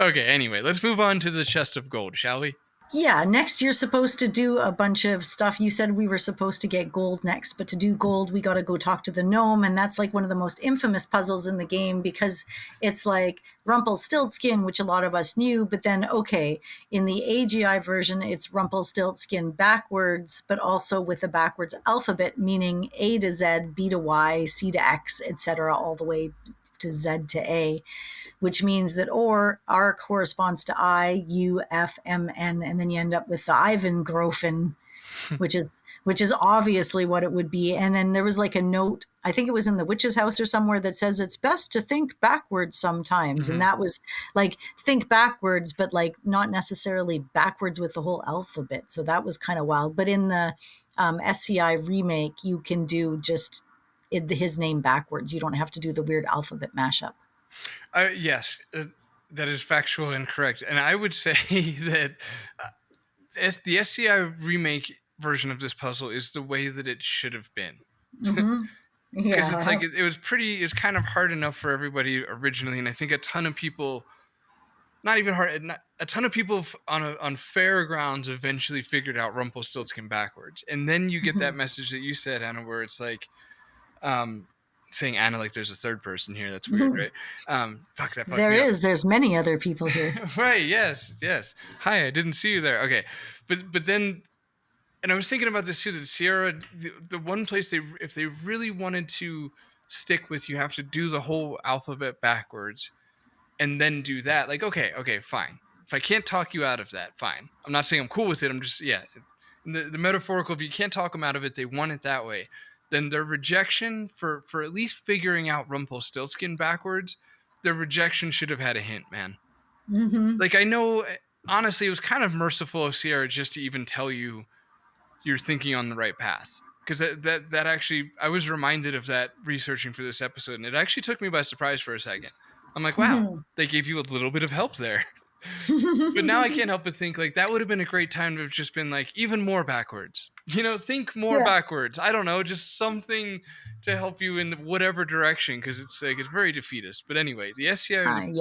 Okay. Anyway, let's move on to the chest of gold, shall we? Yeah, next you're supposed to do a bunch of stuff. You said we were supposed to get gold next, but to do gold, we got to go talk to the gnome. And that's like one of the most infamous puzzles in the game because it's like Rumpelstiltskin, which a lot of us knew. But then, okay, in the AGI version, it's Rumpelstiltskin backwards, but also with a backwards alphabet, meaning A to Z, B to Y, C to X, etc., all the way to Z to A, which means that R corresponds to I, U, F, M, N, and then you end up with the Ivan Grofen, which is obviously what it would be. And then there was like a note, I think it was in the witch's house or somewhere, that says it's best to think backwards sometimes. And that was like think backwards, but like not necessarily backwards with the whole alphabet. So that was kind of wild. But in the SCI remake, you can do just his name backwards. You don't have to do the weird alphabet mashup. Yes, that is factual and correct. And I would say that the SCI remake version of this puzzle is the way that it should have been. Because it's like it was kind of hard enough for everybody originally, and I think a ton of people, a ton of people on fair grounds eventually figured out Rumpelstiltskin backwards, and then you get that message that you said, Anna, where it's like, saying Anna like there's a third person here. That's weird, right? Fuck that. There is. There's many other people here. Right. Yes. Hi, I didn't see you there. Okay, but then. And I was thinking about this too, that Sierra, the one place if they really wanted to stick with, you have to do the whole alphabet backwards and then do that. Like, okay, fine. If I can't talk you out of that, fine. I'm not saying I'm cool with it. I'm just, the metaphorical, if you can't talk them out of it, they want it that way. Then their rejection for at least figuring out Rumpelstiltskin backwards, their rejection should have had a hint, man. Like, I know, honestly, it was kind of merciful of Sierra just to even tell you you're thinking on the right path, because that actually, I was reminded of that researching for this episode, and it actually took me by surprise for a second. I'm like, wow, they gave you a little bit of help there. But now I can't help but think like that would have been a great time to have just been like even more backwards, think more backwards. I don't know, just something to help you in whatever direction, because it's like it's very defeatist. But anyway, the SCI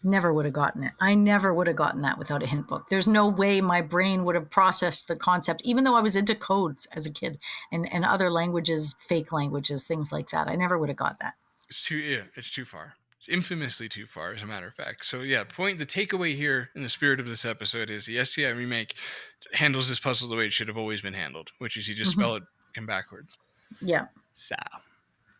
never would have gotten it. I never would have gotten that without a hint book. There's no way my brain would have processed the concept, even though I was into codes as a kid and other languages, fake languages, things like that. I never would have got that. It's too far. It's infamously too far, as a matter of fact. So yeah, the takeaway here in the spirit of this episode is the SCI remake handles this puzzle the way it should have always been handled, which is you just spell it backwards. Yeah. So.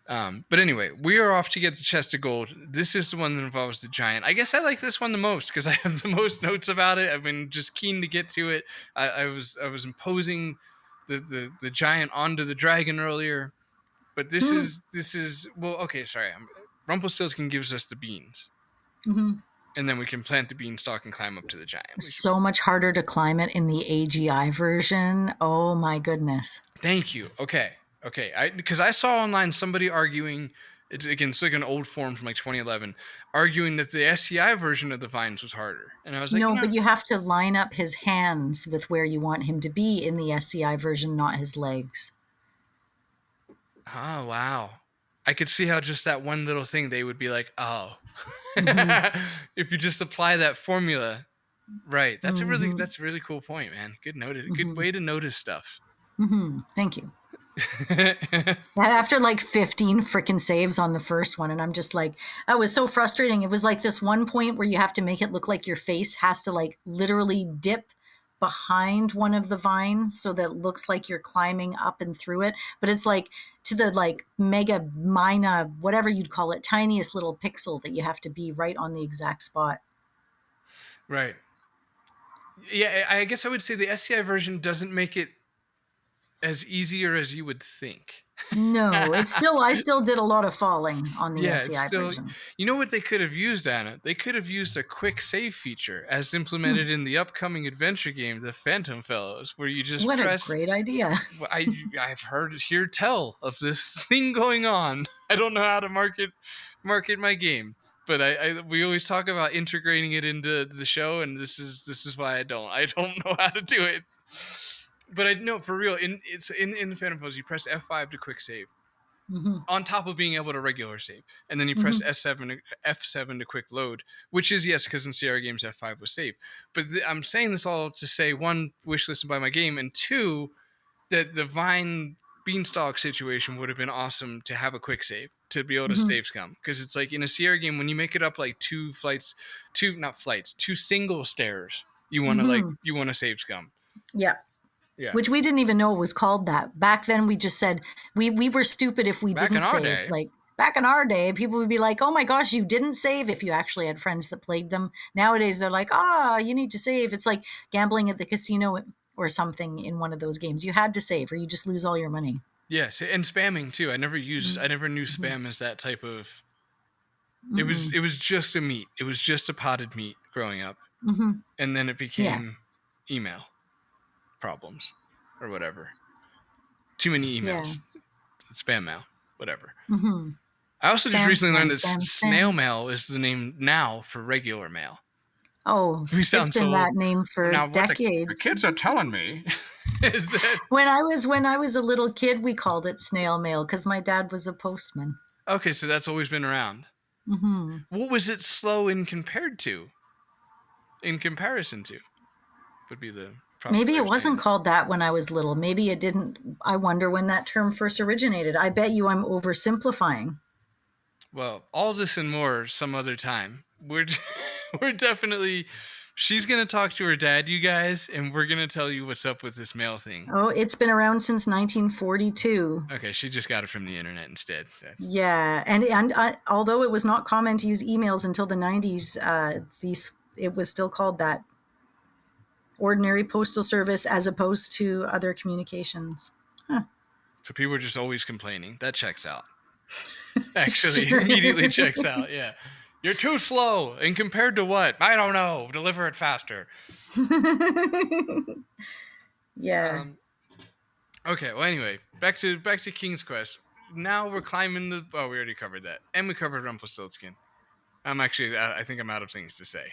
But anyway, we are off to get the chest of gold. This is the one that involves the giant. I guess I like this one the most because I have the most notes about it. I've been just keen to get to it. I was imposing the giant onto the dragon earlier, but this is well, okay. Sorry, Rumpelstiltskin gives us the beans, and then we can plant the beanstalk and climb up to the giant. So much harder to climb it in the AGI version. Oh my goodness! Thank you. Okay. Because I saw online somebody arguing, it's like an old forum from like 2011, arguing that the SCI version of the vines was harder. And I was like, no, but you have to line up his hands with where you want him to be in the SCI version, not his legs. Oh, wow. I could see how just that one little thing they would be like, oh, if you just apply that formula, right? That's a really cool point, man. Good notice. Good way to notice stuff. Thank you. After like 15 freaking saves on the first one, and I'm just like, that was so frustrating. It was like this one point where you have to make it look like your face has to like literally dip behind one of the vines so that it looks like you're climbing up and through it, but it's like to the like mega mina, whatever you'd call it, tiniest little pixel that you have to be right on the exact spot. Right. Yeah, I guess I would say the SCI version doesn't make it as easier as you would think. No, I still did a lot of falling on the Yeah, SCI it's still. version. You know what they could have used, Anna? They could have used a quick save feature as implemented in the upcoming adventure game, The Phantom Fellows, where you just What press. a great idea. I've hear tell of this thing going on. I don't know how to market my game, but we always talk about integrating it into the show, and this is why I don't know how to do it. But I know for real in the Phantom Fellows, you press F5 to quick save. On top of being able to regular save, and then you press F7 to quick load, which is yes, because in Sierra games F5 was save. But I'm saying this all to say, one, wishlist and buy my game, and two, that the Vine Beanstalk situation would have been awesome to have a quick save to be able to save scum, because it's like in a Sierra game when you make it up like two single stairs, you want to save scum. Yeah. Yeah. Which we didn't even know it was called that. Back then we just said we were stupid if we didn't save. Day. Like back in our day, people would be like, "Oh my gosh, you didn't save," if you actually had friends that played them. Nowadays they're like, you need to save. It's like gambling at the casino or something in one of those games. You had to save or you just lose all your money. Yes, and spamming too. I never knew spam as that type of. It was just a meat. It was just a potted meat growing up, and then it became email problems or whatever. Too many emails, spam mail, whatever. I also just recently learned that snail mail is the name now for regular mail. Oh, it's been that name for decades. The kids are telling me is that when I was a little kid, we called it snail mail because my dad was a postman. Okay, so that's always been around. What was it slow in comparison to? Would be the maybe it wasn't called that when I was little. Maybe it didn't. I wonder when that term first originated. I bet you I'm oversimplifying. Well, all this and more some other time. We're definitely. She's gonna talk to her dad, you guys, and we're gonna tell you what's up with this mail thing. Oh, it's been around since 1942. Okay, she just got it from the internet instead. Yeah, and although it was not common to use emails until the 90s, it was still called that. Ordinary postal service as opposed to other communications. Huh. So people are just always complaining. That checks out. Actually, sure. Immediately checks out. Yeah. You're too slow. And compared to what? I don't know. Deliver it faster. Yeah. Okay. Well, anyway, back to King's Quest. Now we're climbing we already covered that. And we covered Rumpelstiltskin. I think I'm out of things to say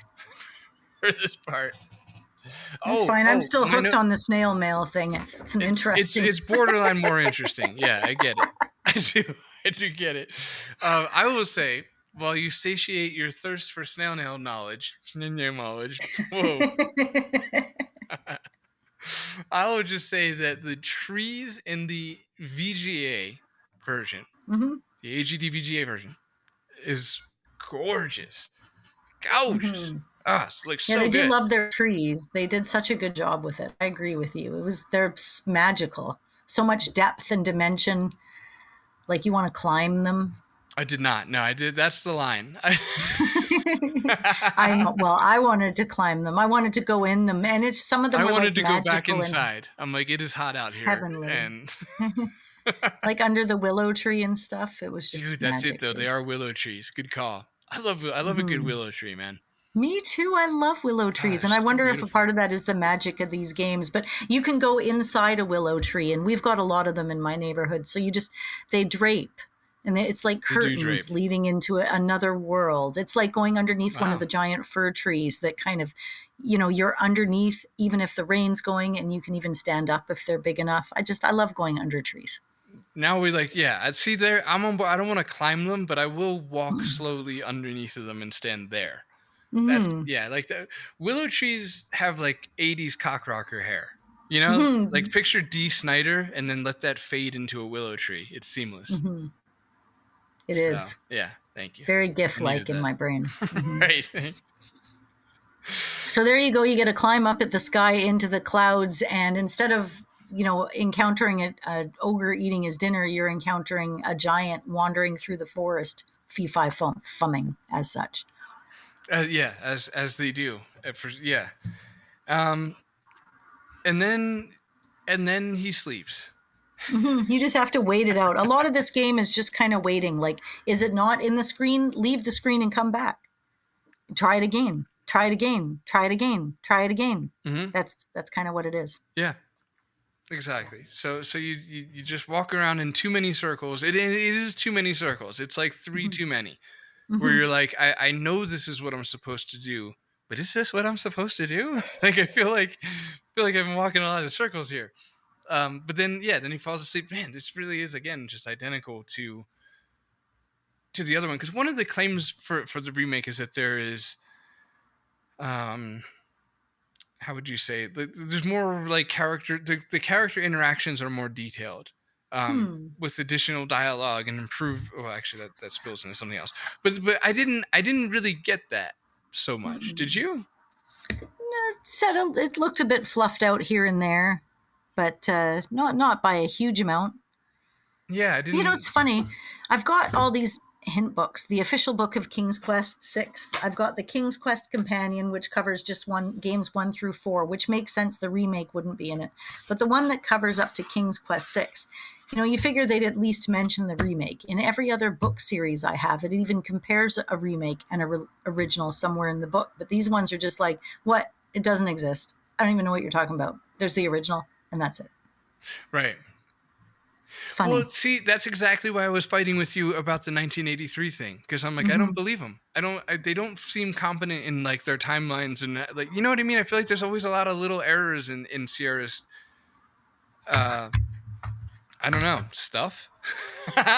for this part. It's fine. I'm still hooked on the snail mail thing. It's an interesting. It's borderline more interesting. Yeah, I get it. I do get it. I will say, while you satiate your thirst for snail knowledge, whoa. I will just say that the trees in the VGA version, the AGD VGA version, is gorgeous. It's like so good. They did love their trees. They did such a good job with it. I agree with you. They're magical. So much depth and dimension. Like you want to climb them. I did not. No, I did. That's the line. I wanted to climb them. I wanted to go in them, and some of them. I wanted to go back inside. I'm like, it is hot out here, heavenly, and like under the willow tree and stuff. It was just that's it though. They are willow trees. Good call. I love a good willow tree, man. Me too. I love willow trees. And I wonder if a part of that is the magic of these games. But you can go inside a willow tree, and we've got a lot of them in my neighborhood. So they drape. And it's like curtains leading into another world. It's like going underneath one of the giant fir trees that kind of, you're underneath even if the rain's going, and you can even stand up if they're big enough. I love going under trees. Now we I see there. I'm on board. I don't want to climb them, but I will walk slowly underneath of them and stand there. That's Mm-hmm. like the willow trees have like 80s cock rocker hair. Mm-hmm. Like picture D. Snyder and then let that fade into a willow tree. It's seamless. Mm-hmm. It So is yeah, thank you. very I GIF-like needed in that. my brain. Mm-hmm. Right. So there you go. You get to climb up at the sky into the clouds, and instead of encountering a ogre eating his dinner, you're encountering a giant wandering through the forest, fee-fi fumming as such. Yeah, as they do. Yeah. Um, and then he sleeps. Mm-hmm. You just have to wait it out. A lot of this game is just kind of waiting. Like, is it not in the screen? Leave the screen and come back. Try it again. Try it again. Try it again. Try it again. Mm-hmm. That's kind of what it is. Yeah. Exactly. So you just walk around in too many circles. It is too many circles. It's like 3 Mm-hmm. too many. Where Mm-hmm. you're like, I know this is what I'm supposed to do, but is this what I'm supposed to do? Like I feel like I've been walking a lot of circles here. But then then he falls asleep. Man, this really is again just identical to the other one. Because one of the claims for the remake is that there is how would you say there's more like character the character interactions are more detailed with additional dialogue and improve actually that spills into something else but I didn't really get that so much. Did you? Settled. It looked a bit fluffed out here and there, but not by a huge amount. Yeah, I didn't. It's funny. I've got all these hint books. The official book of King's Quest 6. I've got the King's Quest Companion, which covers just games 1 through 4, which makes sense. The remake wouldn't be in it. But the one that covers up to King's Quest 6, you figure they'd at least mention the remake. In every other book series I have, it even compares a remake and a original somewhere in the book. But these ones are just like, what? It doesn't exist. I don't even know what you're talking about. There's the original, and that's it. Right. It's funny. Well, see, that's exactly why I was fighting with you about the 1983 thing, because I'm like, I don't believe them. They don't seem competent in like their timelines and like, you know what I mean? I feel like there's always a lot of little errors in Sierra's, I don't know, stuff.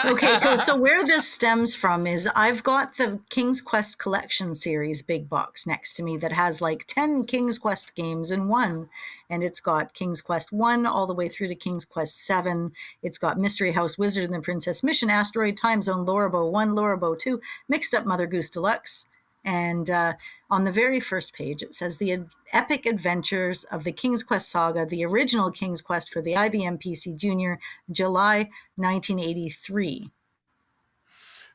Okay, so where this stems from is I've got the King's Quest Collection series big box next to me that has like 10 King's Quest games in one. And it's got King's Quest 1 all the way through to King's Quest 7. It's got Mystery House Wizard and the Princess Mission, Asteroid Time Zone, Lorabo 1, Lorabo 2, Mixed Up Mother Goose Deluxe. And on the very first page, it says the epic adventures of the King's Quest saga, the original King's Quest for the IBM PC Junior, July 1983.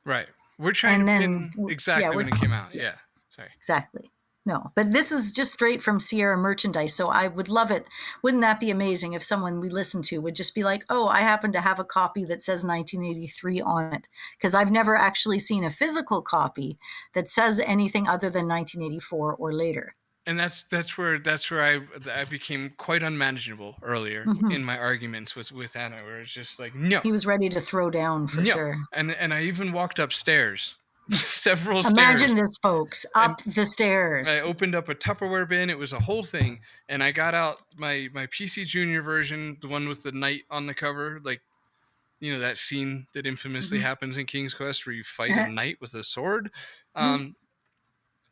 Right. We're trying to pin exactly when it came out. Yeah. Sorry. Exactly. No, but this is just straight from Sierra merchandise. So I would love it. Wouldn't that be amazing if someone we listen to would just be like, oh, I happen to have a copy that says 1983 on it? Because I've never actually seen a physical copy that says anything other than 1984 or later. And that's where I became quite unmanageable earlier in my arguments with Anna, where it's just like, no. He was ready to throw down for sure. And I even walked upstairs. Several stairs. Imagine this, folks, up the stairs. I opened up a Tupperware bin. It was a whole thing. And I got out my PC Junior version, the one with the knight on the cover. Like, that scene that infamously happens in King's Quest where you fight a knight with a sword. And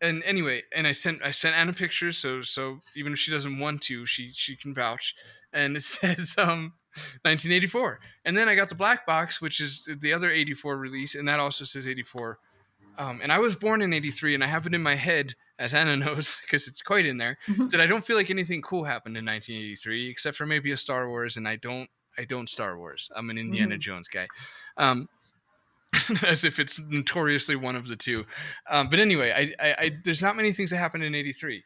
anyway, and I sent Anna pictures. So even if she doesn't want to, she can vouch. And it says 1984. And then I got the black box, which is the other 84 release. And that also says 84. And I was born in 83, and I have it in my head, as Anna knows, because it's quite in there, that I don't feel like anything cool happened in 1983, except for maybe a Star Wars, and I don't Star Wars. I'm an Indiana Jones guy. As if it's notoriously one of the two. But anyway, I there's not many things that happened in 83.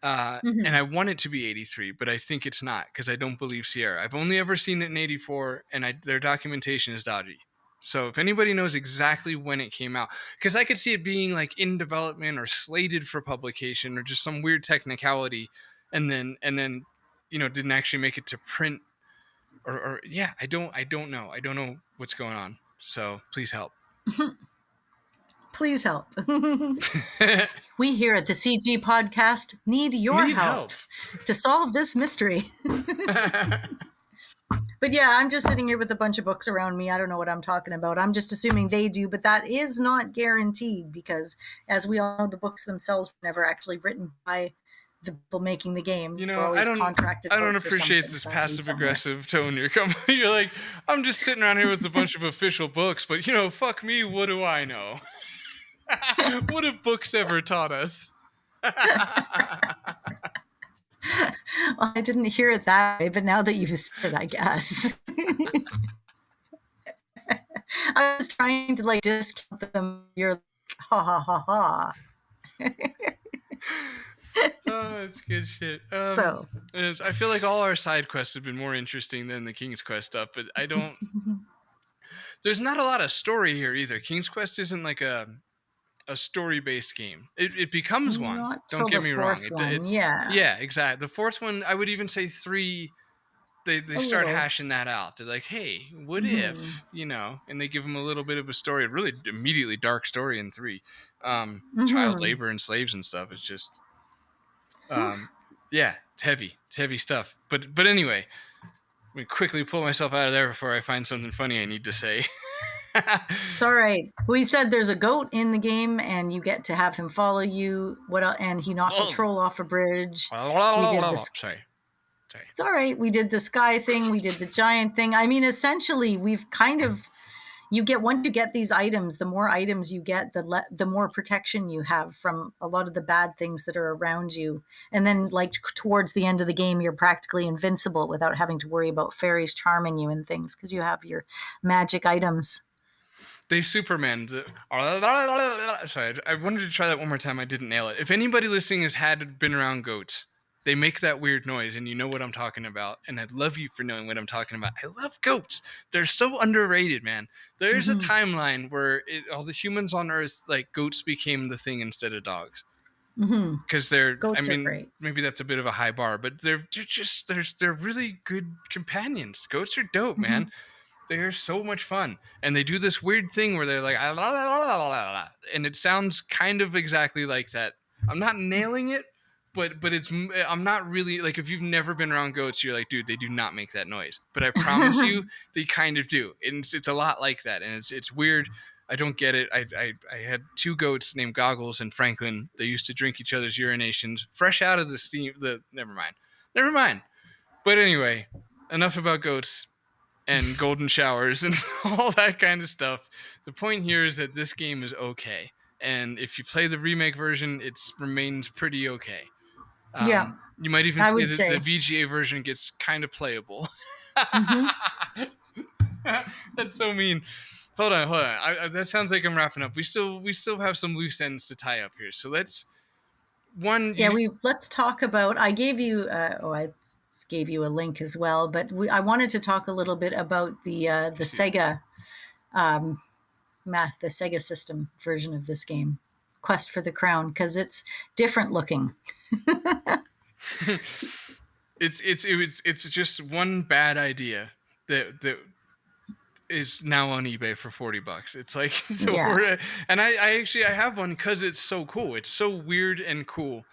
And I want it to be 83, but I think it's not, because I don't believe Sierra. I've only ever seen it in 84, and their documentation is dodgy. So if anybody knows exactly when it came out, because I could see it being like in development or slated for publication or just some weird technicality, and then didn't actually make it to print, or I don't know. I don't know what's going on. So please help. Please help. We here at the CG Podcast need your help to solve this mystery. But yeah, I'm just sitting here with a bunch of books around me. I don't know what I'm talking about. I'm just assuming they do, but that is not guaranteed because, as we all know, the books themselves were never actually written by the people making the game. You They're know, always contracted I don't out for appreciate something, this sadly, passive somewhere. aggressive tone you're coming. You're like, I'm just sitting around here with a bunch of official books, but you know, fuck me. What do I know? What have books ever taught us? Well, I didn't hear it that way, but now that you've said it, I guess. I was trying to like discount them. You're like, ha ha ha ha. Oh, that's good shit. So, I feel like all our side quests have been more interesting than the King's Quest stuff, but I don't. There's not a lot of story here either. King's Quest isn't like a story based game. It becomes one. not Don't till get the me wrong. fourth one. Yeah. Yeah, exactly. The fourth one, I would even say three. They A start little. hashing that out. They're like, hey, what Mhm. if, and they give them a little bit of a story, a really immediately dark story in three. Child Mhm. labor and slaves and stuff. It's just yeah, it's heavy stuff. But anyway, let me quickly pull myself out of there before I find something funny I need to say. It's all right. We said there's a goat in the game, and you get to have him follow you. What? And he knocks a troll off a bridge. We did this. Sorry. It's all right. We did the sky thing. We did the giant thing. I mean, essentially, we've kind of you get once you get these items, the more items you get, the more protection you have from a lot of the bad things that are around you. And then, like towards the end of the game, you're practically invincible without having to worry about fairies charming you and things because you have your magic items. They Superman. Sorry, I wanted to try that one more time. I didn't nail it. If anybody listening has been around goats, they make that weird noise, and you know what I'm talking about. And I'd love you for knowing what I'm talking about. I love goats. They're so underrated, man. There's a Mm-hmm. timeline where all the humans on Earth, like goats, became the thing instead of dogs. Mm-hmm. Because they're, I Goats are mean, great. maybe that's a bit of a high bar, but they're really good companions. Goats are dope, Mm-hmm. man. They are so much fun, and they do this weird thing where they're like, "Ah, la, la, la, la, la, la," and it sounds kind of exactly like that. I'm not nailing it, but I'm not really like, if you've never been around goats, you're like, dude, they do not make that noise. But I promise you, they kind of do, and it's a lot like that, and it's weird. I don't get it. I had two goats named Goggles and Franklin. They used to drink each other's urinations fresh out of the steam. Never mind. But anyway, enough about goats and golden showers and all that kind of stuff. The point here is that this game is okay, and if you play the remake version, it remains pretty okay. Yeah, You might even I say would that the say. VGA version gets kind of playable. Mm-hmm. That's so mean. Hold on. That sounds like I'm wrapping up. We still have some loose ends to tie up here. So let's one. Yeah, let's talk about. I gave you. I gave you a link as well, but I wanted to talk a little bit about the See, Sega the Sega system version of this game, Quest for the Crown, because it's different looking. it's just one bad idea that is now on eBay for $40. It's like Yeah. and I have one because it's so cool. It's so weird and cool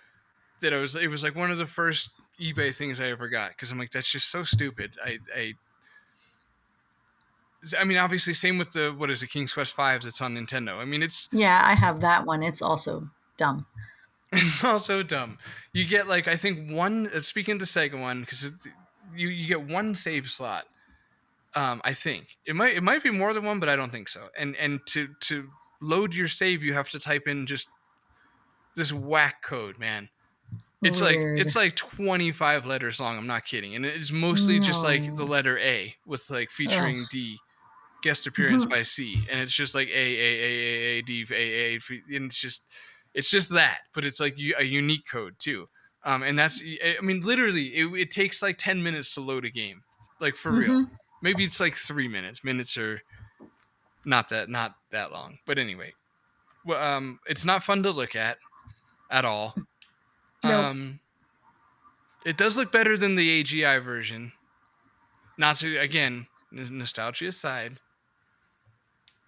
that it was like one of the first eBay things I ever got, because I'm like, that's just so stupid. I mean, obviously, same with the, what is it, King's Quest Fives that's on Nintendo. I mean, Yeah, I have that one. It's also dumb. it's also dumb. You get, like, I think one. Speaking to Sega one, because you get one save slot. I think it might be more than one, but I don't think so. And to load your save, you have to type in just this whack code, man. Weird. It's like 25 letters long. I'm not kidding, and it's mostly just like the No. letter A with like Ugh. featuring D, guest appearance Mhm. by C, and it's just like A D A, and it's just that, but it's like a unique code too. And that's, I mean, literally, it takes like 10 minutes to load a game, like, for real. Mhm. Maybe it's like 3 minutes. Minutes are not that long. But anyway, well, it's not fun to look at all. Nope. Um, it does look better than the AGI version. Not to, again, nostalgia aside,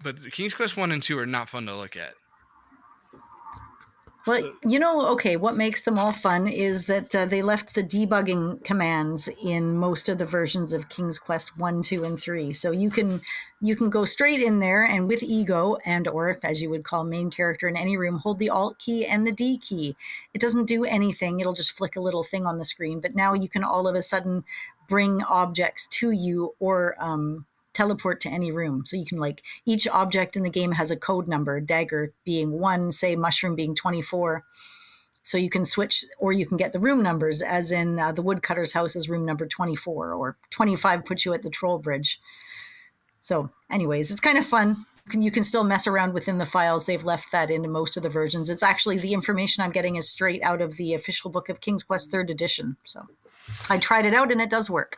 but King's Quest 1 and 2 are not fun to look at. Well, okay, what makes them all fun is that they left the debugging commands in most of the versions of King's Quest 1, 2, and 3. So you can go straight in there and with ego and or as you would call main character in any room, hold the Alt key and the D key. It doesn't do anything. It'll just flick a little thing on the screen. But now you can all of a sudden bring objects to you or teleport to any room. So you can each object in the game has a code number, dagger being 1, say mushroom being 24. So you can switch or you can get the room numbers, as in the woodcutter's house is room number 24 or 25 puts you at the troll bridge. So anyways, it's kind of fun. You can still mess around within the files. They've left that into most of the versions. It's actually the information I'm getting is straight out of the official book of King's Quest 3rd edition. So I tried it out and it does work.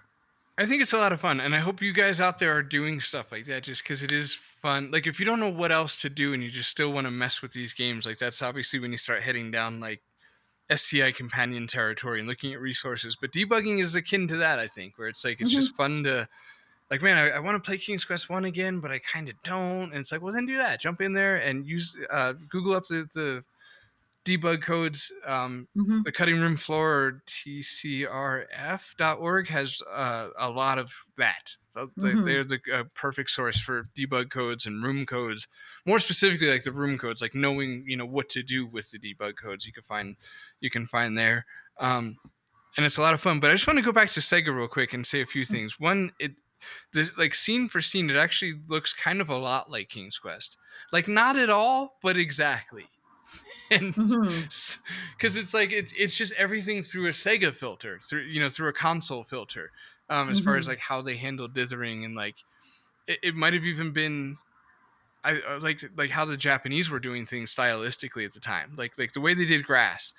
I think it's a lot of fun, and I hope you guys out there are doing stuff like that just because it is fun. Like, if you don't know what else to do and you just still want to mess with these games, like, that's obviously when you start heading down, like, SCI companion territory and looking at resources. But debugging is akin to that, I think, where it's like, it's just fun to, like, man, I want to play King's Quest 1 again, but I kind of don't. And it's like, well, then do that. Jump in there and use, Google up the debug codes. The cutting room floor or tcrf.org has a lot of that. They're the perfect source for debug codes and room codes. More specifically, like the room codes, like knowing what to do with the debug codes. You can find there, and it's a lot of fun. But I just want to go back to Sega real quick and say a few things. One, this, like, scene for scene, it actually looks kind of a lot like King's Quest. Like, not at all, but exactly. And because it's like it's just everything through a Sega filter, through a console filter, as far as like how they handle dithering, and like it might have even been I like how the Japanese were doing things stylistically at the time, like the way they did grass.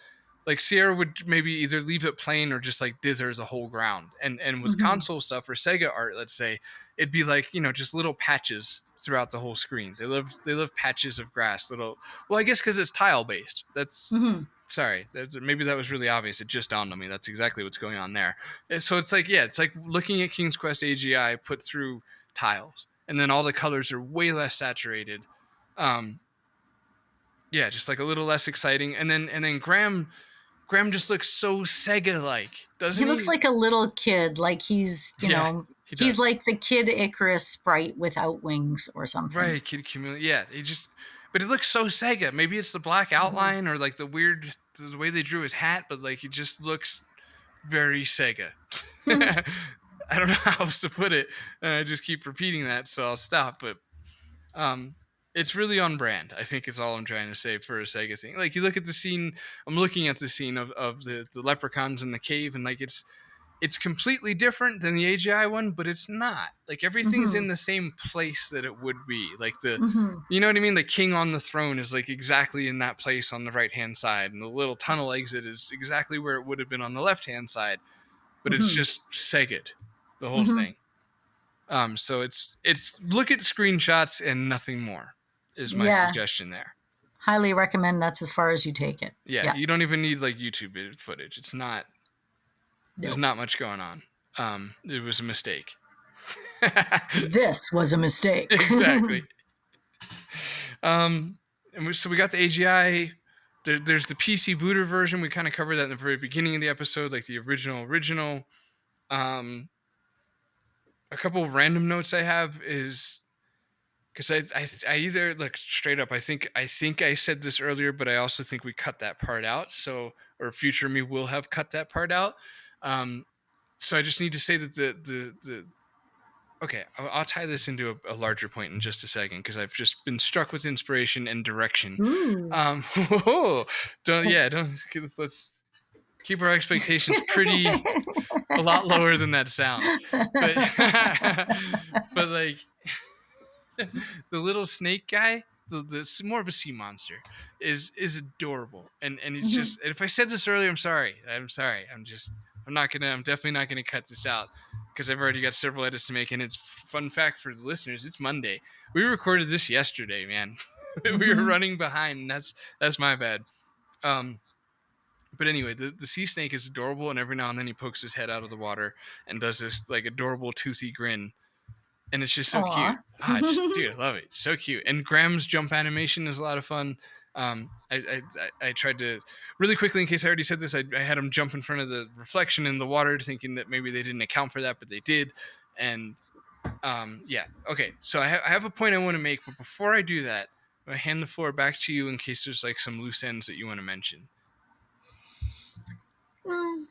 Like Sierra would maybe either leave it plain or just like dither the whole ground. And with console stuff or Sega art, let's say, it'd be like, just little patches throughout the whole screen. They love patches of grass, well, I guess because it's tile based. That's sorry. Maybe that was really obvious. It just dawned on me. That's exactly what's going on there. So it's like, it's like looking at King's Quest AGI put through tiles, and then all the colors are way less saturated. Just like a little less exciting. And then Graham just looks so Sega-like, doesn't he? He looks like a little kid, like he's, he's like the Kid Icarus sprite without wings or something. Right, Kid Chameleon. Yeah, but it looks so Sega. Maybe it's the black outline or like the way they drew his hat, but like he just looks very Sega. I don't know how else to put it, and I just keep repeating that, so I'll stop. But it's really on brand, I think is all I'm trying to say for a Sega thing. Like, you look at the scene, I'm looking at the scene of the leprechauns in the cave, and like it's completely different than the AGI one, but it's not. Like, everything's in the same place that it would be. Like you know what I mean? The king on the throne is like exactly in that place on the right-hand side, and the little tunnel exit is exactly where it would have been on the left-hand side, but it's just Sega'd, the whole thing. So it's look at screenshots and nothing more is my suggestion there. Highly recommend that's as far as you take it. Yeah. You don't even need like YouTube footage. It's not. There's not much going on. It was a mistake. This was a mistake. Exactly. So we got the AGI. There's the PC booter version. We kind of covered that in the very beginning of the episode, like the original. A couple of random notes I have is because I either, like, straight up, I think I said this earlier, but I also think we cut that part out. So, or future me will have cut that part out. So I just need to say that okay, I'll tie this into a larger point in just a second, because I've just been struck with inspiration and direction. Let's keep our expectations a lot lower than that sound. But like, the little snake guy, the more of a sea monster, is adorable, and he's just. And if I said this earlier, I'm sorry. I'm definitely not gonna cut this out, because I've already got several edits to make. And it's fun fact for the listeners: it's Monday. We recorded this yesterday, man. We were running behind, and that's my bad. But anyway, the sea snake is adorable, and every now and then he pokes his head out of the water and does this like adorable toothy grin. And it's just so cute. Dude, I love it. It's so cute. And Graham's jump animation is a lot of fun. I tried to really quickly, in case I already said this, I had them jump in front of the reflection in the water, thinking that maybe they didn't account for that, but they did. And yeah, okay. So I have a point I want to make, but before I do that, I hand the floor back to you in case there's like some loose ends that you want to mention. Mm,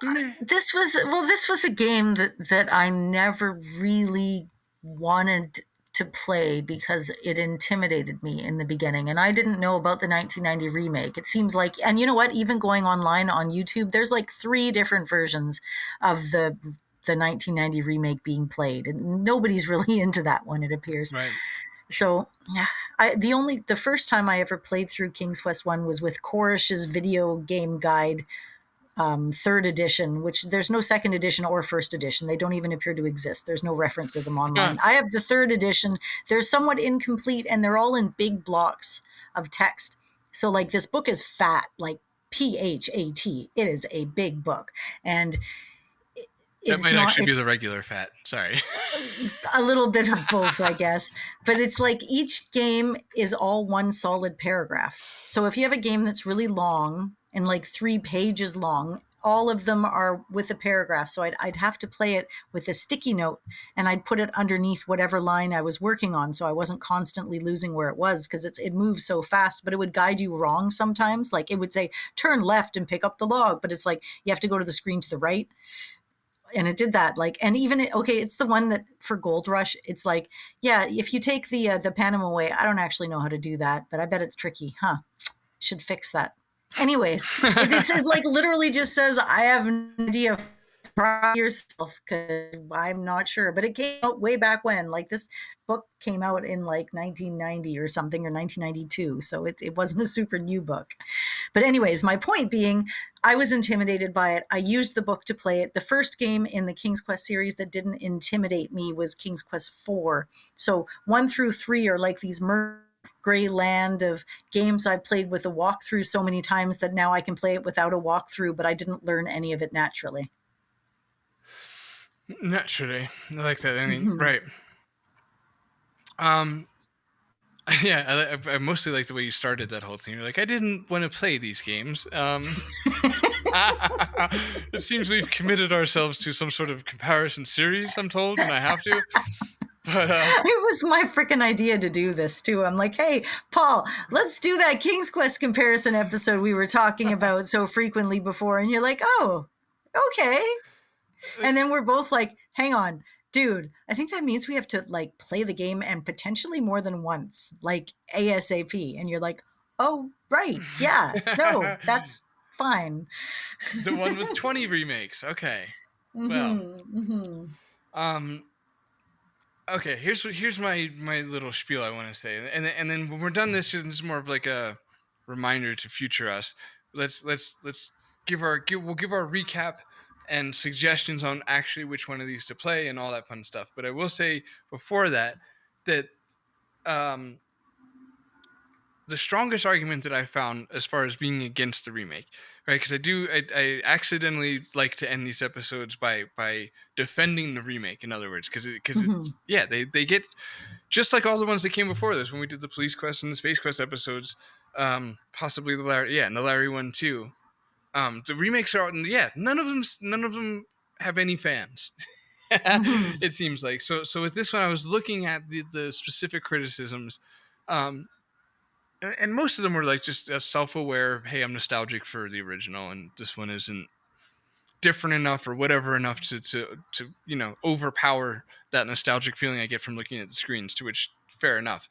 Meh. this was a game that I never really wanted to play because it intimidated me in the beginning, and I didn't know about the 1990 remake. It seems like, and you know what, even going online on YouTube, there's like 3 different versions of the 1990 remake being played, and nobody's really into that one, it appears. Right. So yeah, the first time I ever played through King's Quest 1 was with Korish's video game guide, 3rd edition, which there's no 2nd edition or 1st edition. They don't even appear to exist. There's no reference of them online. I have the 3rd edition. They're somewhat incomplete, and they're all in big blocks of text. So like this book is fat, like PHAT. It is a big book. And That it's might not actually be the regular fat. Sorry. a little bit of both, I guess. But it's like each game is all one solid paragraph. So if you have a game that's really long and like 3 pages long, all of them are with a paragraph. So I'd have to play it with a sticky note, and I'd put it underneath whatever line I was working on, so I wasn't constantly losing where it was, because it moves so fast. But it would guide you wrong sometimes. Like it would say turn left and pick up the log, but it's like you have to go to the screen to the right. And it did that, like, and even it's the one that for Gold Rush, it's like, yeah, if you take the Panama away, I don't actually know how to do that, but I bet it's tricky, huh? Should fix that. Anyways, it like literally just says, I have an idea. Try yourself, because I'm not sure. But it came out way back when. Like this book came out in like 1990 or something, or 1992. So it wasn't a super new book. But anyways, my point being, I was intimidated by it. I used the book to play it. The first game in the King's Quest series that didn't intimidate me was King's Quest 4. So 1 through 3 are like these gray land of games I played with a walkthrough so many times that now I can play it without a walkthrough, but I didn't learn any of it naturally. Naturally. I like that. I mean, right. Yeah, I mostly like the way you started that whole thing. You're like, I didn't want to play these games. It seems we've committed ourselves to some sort of comparison series, I'm told, and I have to. But it was my freaking idea to do this too. I'm like, hey, Paul, let's do that King's Quest comparison episode we were talking about so frequently before. And you're like, oh, okay. And then we're both like, hang on, dude, I think that means we have to like play the game and potentially more than once, like ASAP. And you're like, oh, right. Yeah, no, that's fine. The one with 20 remakes. Okay. Well, okay, here's my little spiel I want to say, and then when we're done, this is more of like a reminder to future us. Let's we'll give our recap and suggestions on actually which one of these to play and all that fun stuff. But I will say before that um, the strongest argument that I found as far as being against the remake, right? Because I accidentally like to end these episodes by defending the remake. In other words, because it's yeah, they get just like all the ones that came before this when we did the Police Quest and the Space Quest episodes, possibly the Larry, and the Larry one too. The remakes are none of them have any fans. It seems like so with this one I was looking at the specific criticisms, and most of them were like just self-aware, hey, I'm nostalgic for the original and this one isn't different enough or whatever enough to overpower that nostalgic feeling I get from looking at the screens, to which fair enough.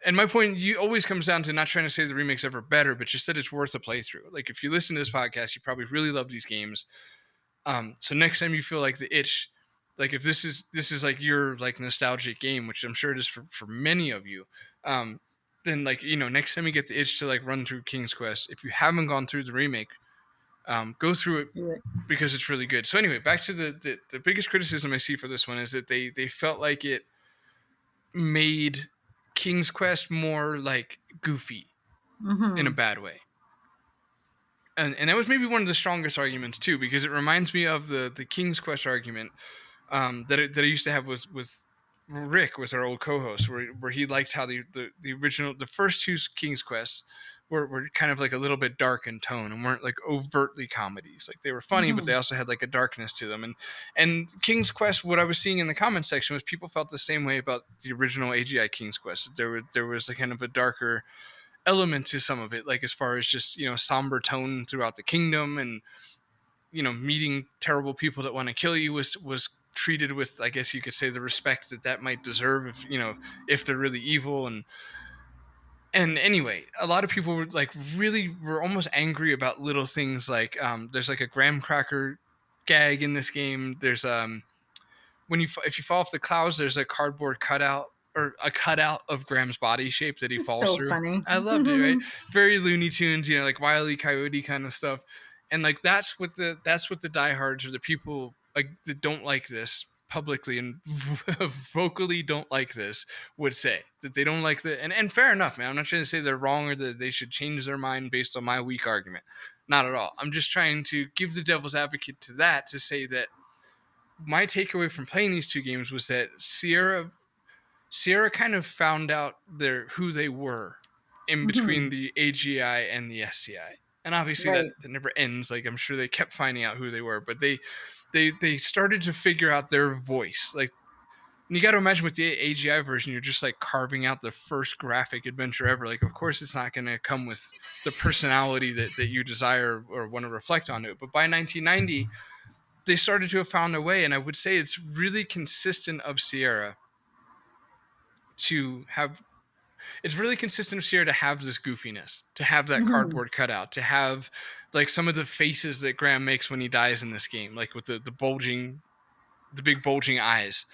And my point always comes down to not trying to say the remake's ever better, but just that it's worth a playthrough. Like if you listen to this podcast, you probably really love these games. So next time you feel like the itch, like if this is like your like nostalgic game, which I'm sure it is for many of you, then like next time you get the itch to like run through King's Quest, if you haven't gone through the remake, go through it because it's really good. So anyway, back to the biggest criticism I see for this one is that they felt like it made King's Quest more like goofy in a bad way. And that was maybe one of the strongest arguments too, because it reminds me of the King's Quest argument that I used to have with Rick was our old co-host, where he liked how the original, the first two King's Quests were kind of like a little bit dark in tone and weren't like overtly comedies. Like they were funny, but they also had like a darkness to them. And King's Quest, what I was seeing in the comments section was people felt the same way about the original AGI King's Quest. There was a kind of a darker element to some of it, like as far as just somber tone throughout the kingdom, and meeting terrible people that want to kill you was treated with, I guess you could say, the respect that might deserve if they're really evil. And anyway, a lot of people were almost angry about little things like there's like a graham cracker gag in this game. There's if you fall off the clouds, there's a cardboard cutout or a cutout of Graham's body shape that he It's falls so through. funny. I loved it, right? Very Looney Tunes, like Wile E. Coyote kind of stuff. And like that's what the diehards or the people that don't like this publicly and vocally don't like this would say that they don't like the and fair enough, man. I'm not trying to say they're wrong or that they should change their mind based on my weak argument. Not at all. I'm just trying to give the devil's advocate to that, to say that my takeaway from playing these two games was that Sierra kind of found out who they were in between the AGI and the SCI. And obviously that Right. never ends. Like, I'm sure they kept finding out who they were, but they started to figure out their voice. Like, and you got to imagine with the AGI version, you're just like carving out the first graphic adventure ever. Like, of course, it's not going to come with the personality that you desire or want to reflect on it. But by 1990, they started to have found a way, and I would say it's really consistent of Sierra to have it's really consistent of Sierra to have this goofiness, to have that cardboard cutout, to have like some of the faces that Graham makes when he dies in this game, like with the big bulging eyes,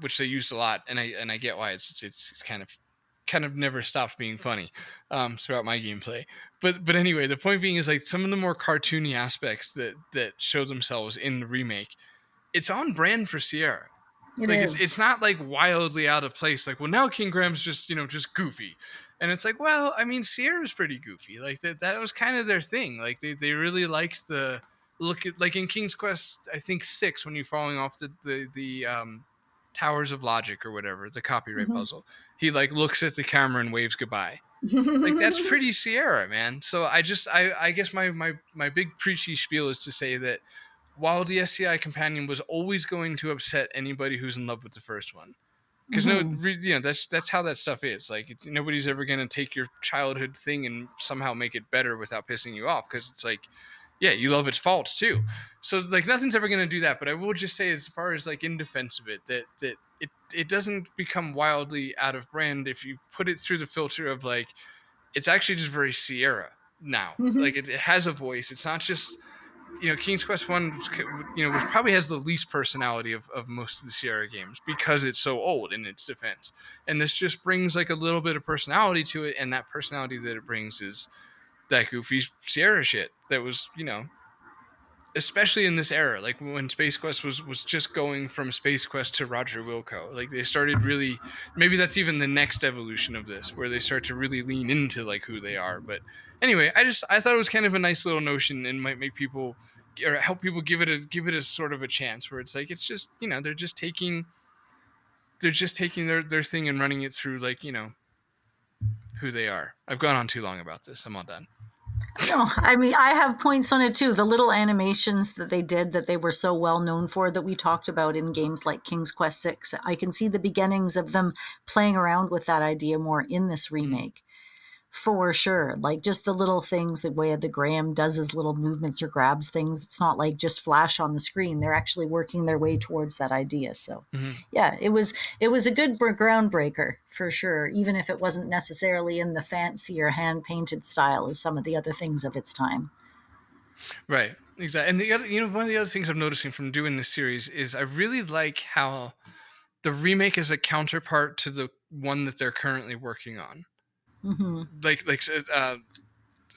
which they used a lot, and I get why it's kind of never stopped being funny throughout my gameplay. But anyway, the point being is like some of the more cartoony aspects that show themselves in the remake, it's on brand for Sierra. It Like is. it's not like wildly out of place. Like, well, now King Graham's just just goofy, and it's like, well, I mean, Sierra's pretty goofy. Like that was kind of their thing. Like they really liked the look at, like in King's Quest, I think 6, when you're falling off the towers of logic or whatever, the copyright puzzle. He like looks at the camera and waves goodbye. Like that's pretty Sierra, man. So I guess my big preachy spiel is to say that while the SCI companion was always going to upset anybody who's in love with the first one, because that's how that stuff is. Like nobody's ever going to take your childhood thing and somehow make it better without pissing you off, because it's like, yeah, you love its faults too. So like nothing's ever going to do that. But I will just say, as far as like in defense of it, that it doesn't become wildly out of brand if you put it through the filter of like, it's actually just very Sierra now. Like it has a voice. It's not just King's Quest One, which probably has the least personality of most of the Sierra games because it's so old in its defense. And this just brings like a little bit of personality to it, and that personality that it brings is that goofy Sierra shit that was, especially in this era, like when Space Quest was just going from Space Quest to Roger Wilco. Like they started really, maybe that's even the next evolution of this, where they start to really lean into like who they are. But anyway, I thought it was kind of a nice little notion and might make people or help people give it a sort of a chance, where it's like it's just they're just taking their thing and running it through like who they are. I've gone on too long about this. I'm all done. No, I mean, I have points on it too. The little animations that they did that they were so well known for that we talked about in games like King's Quest 6, I can see the beginnings of them playing around with that idea more in this remake. For sure. Like just the little things, the way the Graham does his little movements or grabs things. It's not like just flash on the screen. They're actually working their way towards that idea. So yeah, it was a good groundbreaker for sure, even if it wasn't necessarily in the fancier hand painted style as some of the other things of its time. Right. Exactly. And the other, one of the other things I'm noticing from doing this series is I really like how the remake is a counterpart to the one that they're currently working on. Like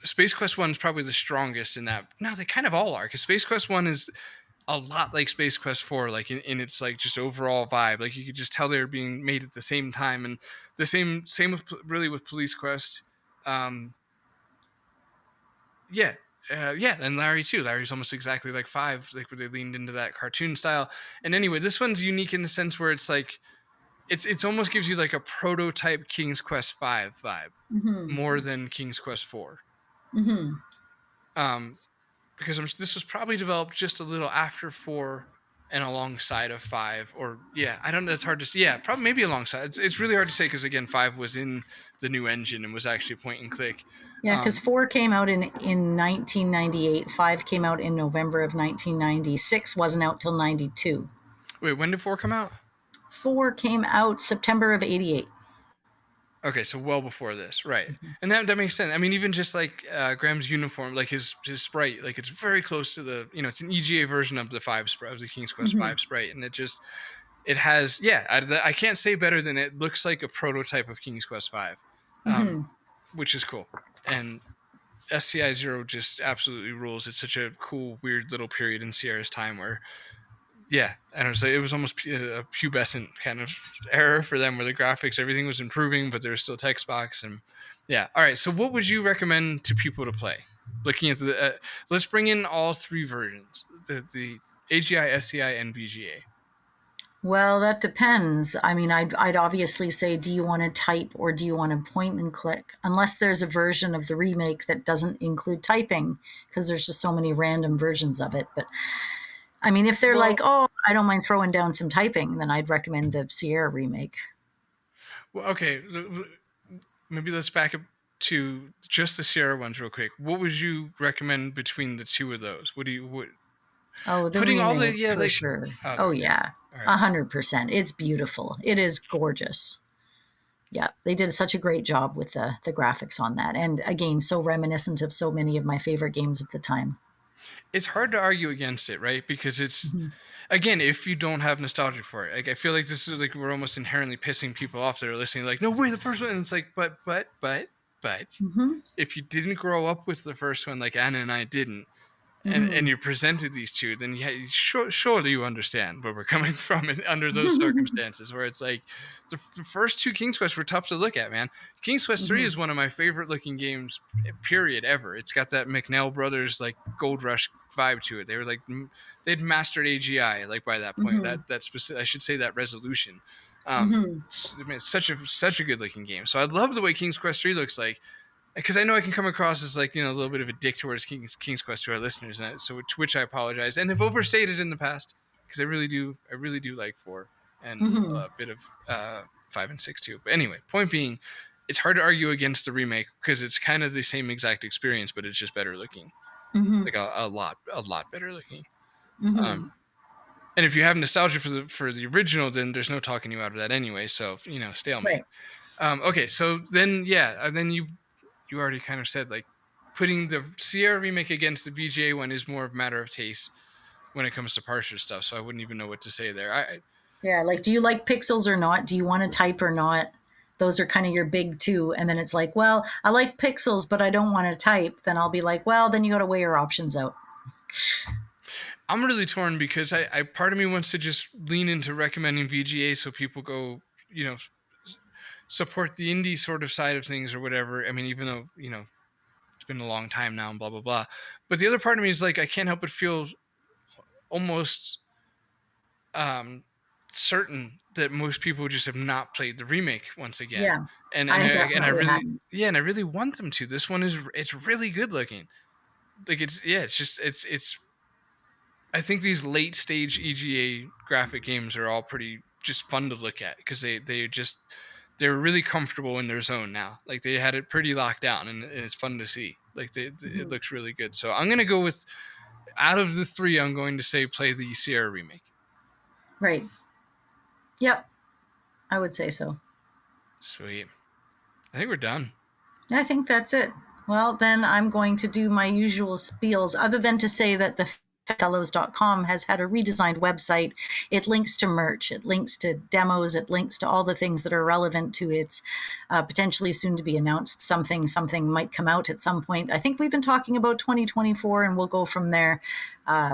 Space Quest 1 is probably the strongest in that. No, they kind of all are, because Space Quest 1 is a lot like Space Quest 4, like in its like just overall vibe. Like you could just tell they were being made at the same time, and the same with Police Quest. Yeah, and Larry too. Larry's almost exactly like 5, like where they leaned into that cartoon style. And anyway, this one's unique in the sense where it's like it's almost gives you like a prototype King's Quest 5 vibe Mm-hmm. more than King's Quest 4. Mm-hmm. Because this was probably developed just a little after 4 and alongside of 5, or I don't know. It's hard to see. Yeah, probably maybe alongside. It's really hard to say because again, 5 was in the new engine and was actually point and click. Yeah, because 4 came out in 1998. 5 came out in November of 1990. 6 wasn't out till 92. Wait, when did 4 come out? 4 came out September of 88. Okay, so well before this, right? And that makes sense. I mean, even just like Graham's uniform, like his sprite, like it's very close to the it's an EGA version of the 5 sprite of the King's Quest 5 sprite, and it has I can't say better than it looks like a prototype of King's Quest 5, which is cool. And SCI 0 just absolutely rules. It's such a cool, weird little period in Sierra's time where I don't know, it was almost a pubescent kind of era for them where the graphics, everything was improving, but there was still text box. And all right. So what would you recommend to people to play? Looking at let's bring in all 3 versions, the AGI, SCI, and VGA. Well, that depends. I mean, I'd obviously say, do you want to type or do you want to point and click? Unless there's a version of the remake that doesn't include typing, because there's just so many random versions of it. But I mean, if they're like, oh, I don't mind throwing down some typing, then I'd recommend the Sierra remake. Well, okay. Maybe let's back up to just the Sierra ones real quick. What would you recommend between the 2 of those? What? Oh, the putting remake, all the for sure. Oh, yeah. 100%. It's beautiful. It is gorgeous. Yeah, they did such a great job with the graphics on that. And again, so reminiscent of so many of my favorite games of the time. It's hard to argue against it, right? Because it's again, if you don't have nostalgia for it, like I feel like this is like we're almost inherently pissing people off that are listening. Like, no way, the first one. And it's like, but, if you didn't grow up with the first one, like Anna and I didn't, and you presented these 2, then surely you understand where we're coming from under those circumstances, where it's like the first 2 King's Quest were tough to look at, man. King's Quest 3 is one of my favorite looking games, period, ever. It's got that McNeil Brothers like Gold Rush vibe to it. They were like they'd mastered AGI like by that point. That specific, I should say, that resolution. It's such a good looking game. So I love the way King's Quest 3 looks like. Because I know I can come across as like a little bit of a dick towards King's Quest to our listeners, so to which I apologize and have overstated in the past, because I really do like 4 and a bit of 5 and 6 too. But anyway, point being, it's hard to argue against the remake because it's kind of the same exact experience, but it's just better looking, like a lot better looking. And if you have nostalgia for the original, then there's no talking you out of that anyway. So stalemate. Right. Okay, so then then you already kind of said, like, putting the Sierra remake against the VGA one is more of a matter of taste when it comes to partial stuff. So I wouldn't even know what to say there. Like, do you like pixels or not? Do you want to type or not? Those are kind of your big 2. And then it's like, well, I like pixels, but I don't want to type. Then I'll be like, well, then you got to weigh your options out. I'm really torn because I part of me wants to just lean into recommending VGA so people go, support the indie sort of side of things or whatever. I mean, even though, it's been a long time now and blah, blah, blah. But the other part of me is like, I can't help but feel almost certain that most people just have not played the remake once again. Yeah. And I really want them to. This one it's really good looking. Like it's I think these late stage EGA graphic games are all pretty just fun to look at because they're really comfortable in their zone now. Like they had it pretty locked down, and it's fun to see. Like it looks really good. So I'm gonna go with, out of the 3, I'm going to say play the Sierra remake. Right. Yep. I would say so. Sweet. I think we're done. I think that's it. Well, then I'm going to do my usual spiels, other than to say that the fellows.com has had a redesigned website. It links to merch, it links to demos, it links to all the things that are relevant to its potentially soon to be announced something might come out at some point. I think we've been talking about 2024, and we'll go from there.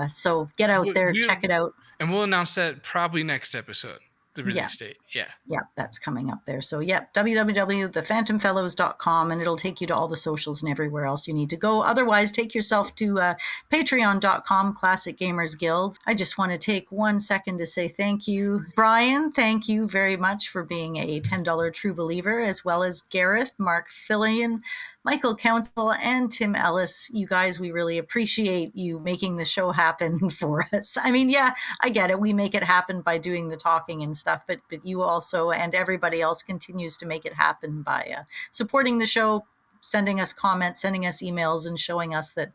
So get out there, check it out. And we'll announce that probably next episode. The release date. Yeah. Yeah, that's coming up there. So, www.thephantomfellows.com, and it'll take you to all the socials and everywhere else you need to go. Otherwise, take yourself to patreon.com, Classic Gamers Guild. I just want to take 1 second to say thank you. Brian, thank you very much for being a $10 True Believer, as well as Gareth, Mark Fillion, Michael Council, and Tim Ellis. You guys, we really appreciate you making the show happen for us. I mean, yeah, I get it. We make it happen by doing the talking and stuff, but you also and everybody else continues to make it happen by supporting the show, sending us comments, sending us emails, and showing us that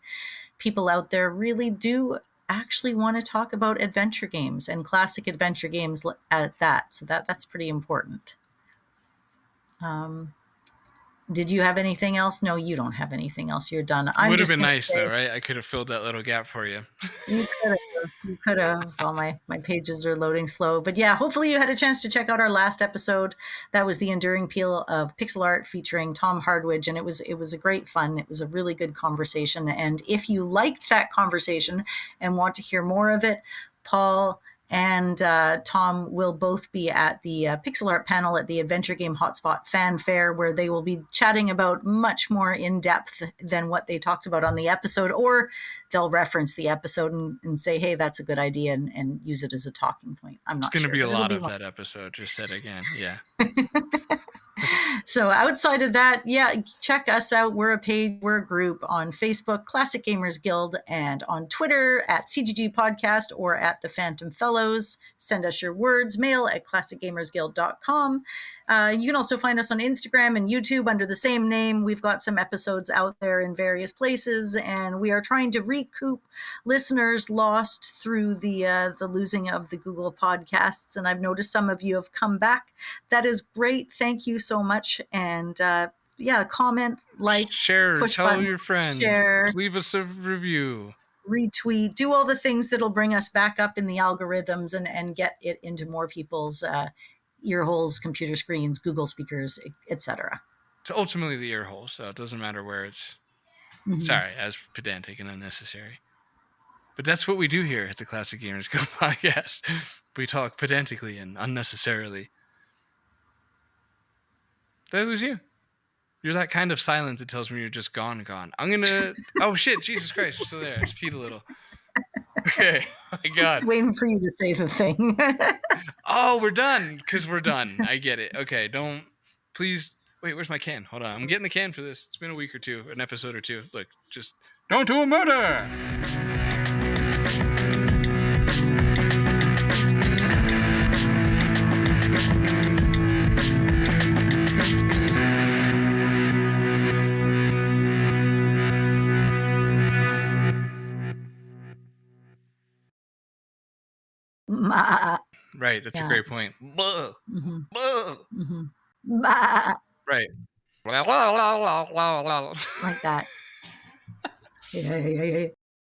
people out there really do actually want to talk about adventure games and classic adventure games at that. So that's pretty important. Did you have anything else? No, you don't have anything else. You're done. Would have been nice though, right? I could have filled that little gap for you. You could have. Well, my pages are loading slow. But yeah, hopefully you had a chance to check out our last episode. That was the Enduring Peel of Pixel Art featuring Tom Hardwidge. And it was a great fun. It was a really good conversation. And if you liked that conversation and want to hear more of it, Paul and Tom will both be at the Pixel Art panel at the Adventure Game Hotspot Fan Fair, where they will be chatting about much more in depth than what they talked about on the episode, or they'll reference the episode and say, hey, that's a good idea, and use it as a talking point. I'm not sure. It's going to be a lot of that episode, just said again. Yeah. So outside of that, yeah, check us out. We're a group on Facebook, Classic Gamers Guild, and on Twitter at CGG Podcast or at the Phantom Fellows. Send us your words, mail at classicgamersguild.com. You can also find us on Instagram and YouTube under the same name. We've got some episodes out there in various places, and we are trying to recoup listeners lost through the losing of the Google Podcasts. And I've noticed some of you have come back. That is great. Thank you so much. And comment, like, share, push tell buttons, your friends, share, leave us a review, retweet, do all the things that'll bring us back up in the algorithms and get it into more people's ear holes, computer screens, Google speakers, etc. It's ultimately the ear hole, so it doesn't matter where it's. Mm-hmm. Sorry, as pedantic and unnecessary. But that's what we do here at the Classic Gamers Guild podcast. We talk pedantically and unnecessarily. Did I lose you? You're that kind of silent that tells me you're just gone. I'm gonna. Oh shit! Jesus Christ! You're still there. I just peed a little. Okay. Oh my God. Waiting for you to say the thing. Oh, we're done. Because we're done. I get it. Okay. Don't. Please. Wait. Where's my can? Hold on. I'm getting the can for this. It's been a week or two, an episode or two. Look. Just don't do a murder. Right, that's a great point. Mm-hmm. Mm-hmm. Right. Like that. Yeah.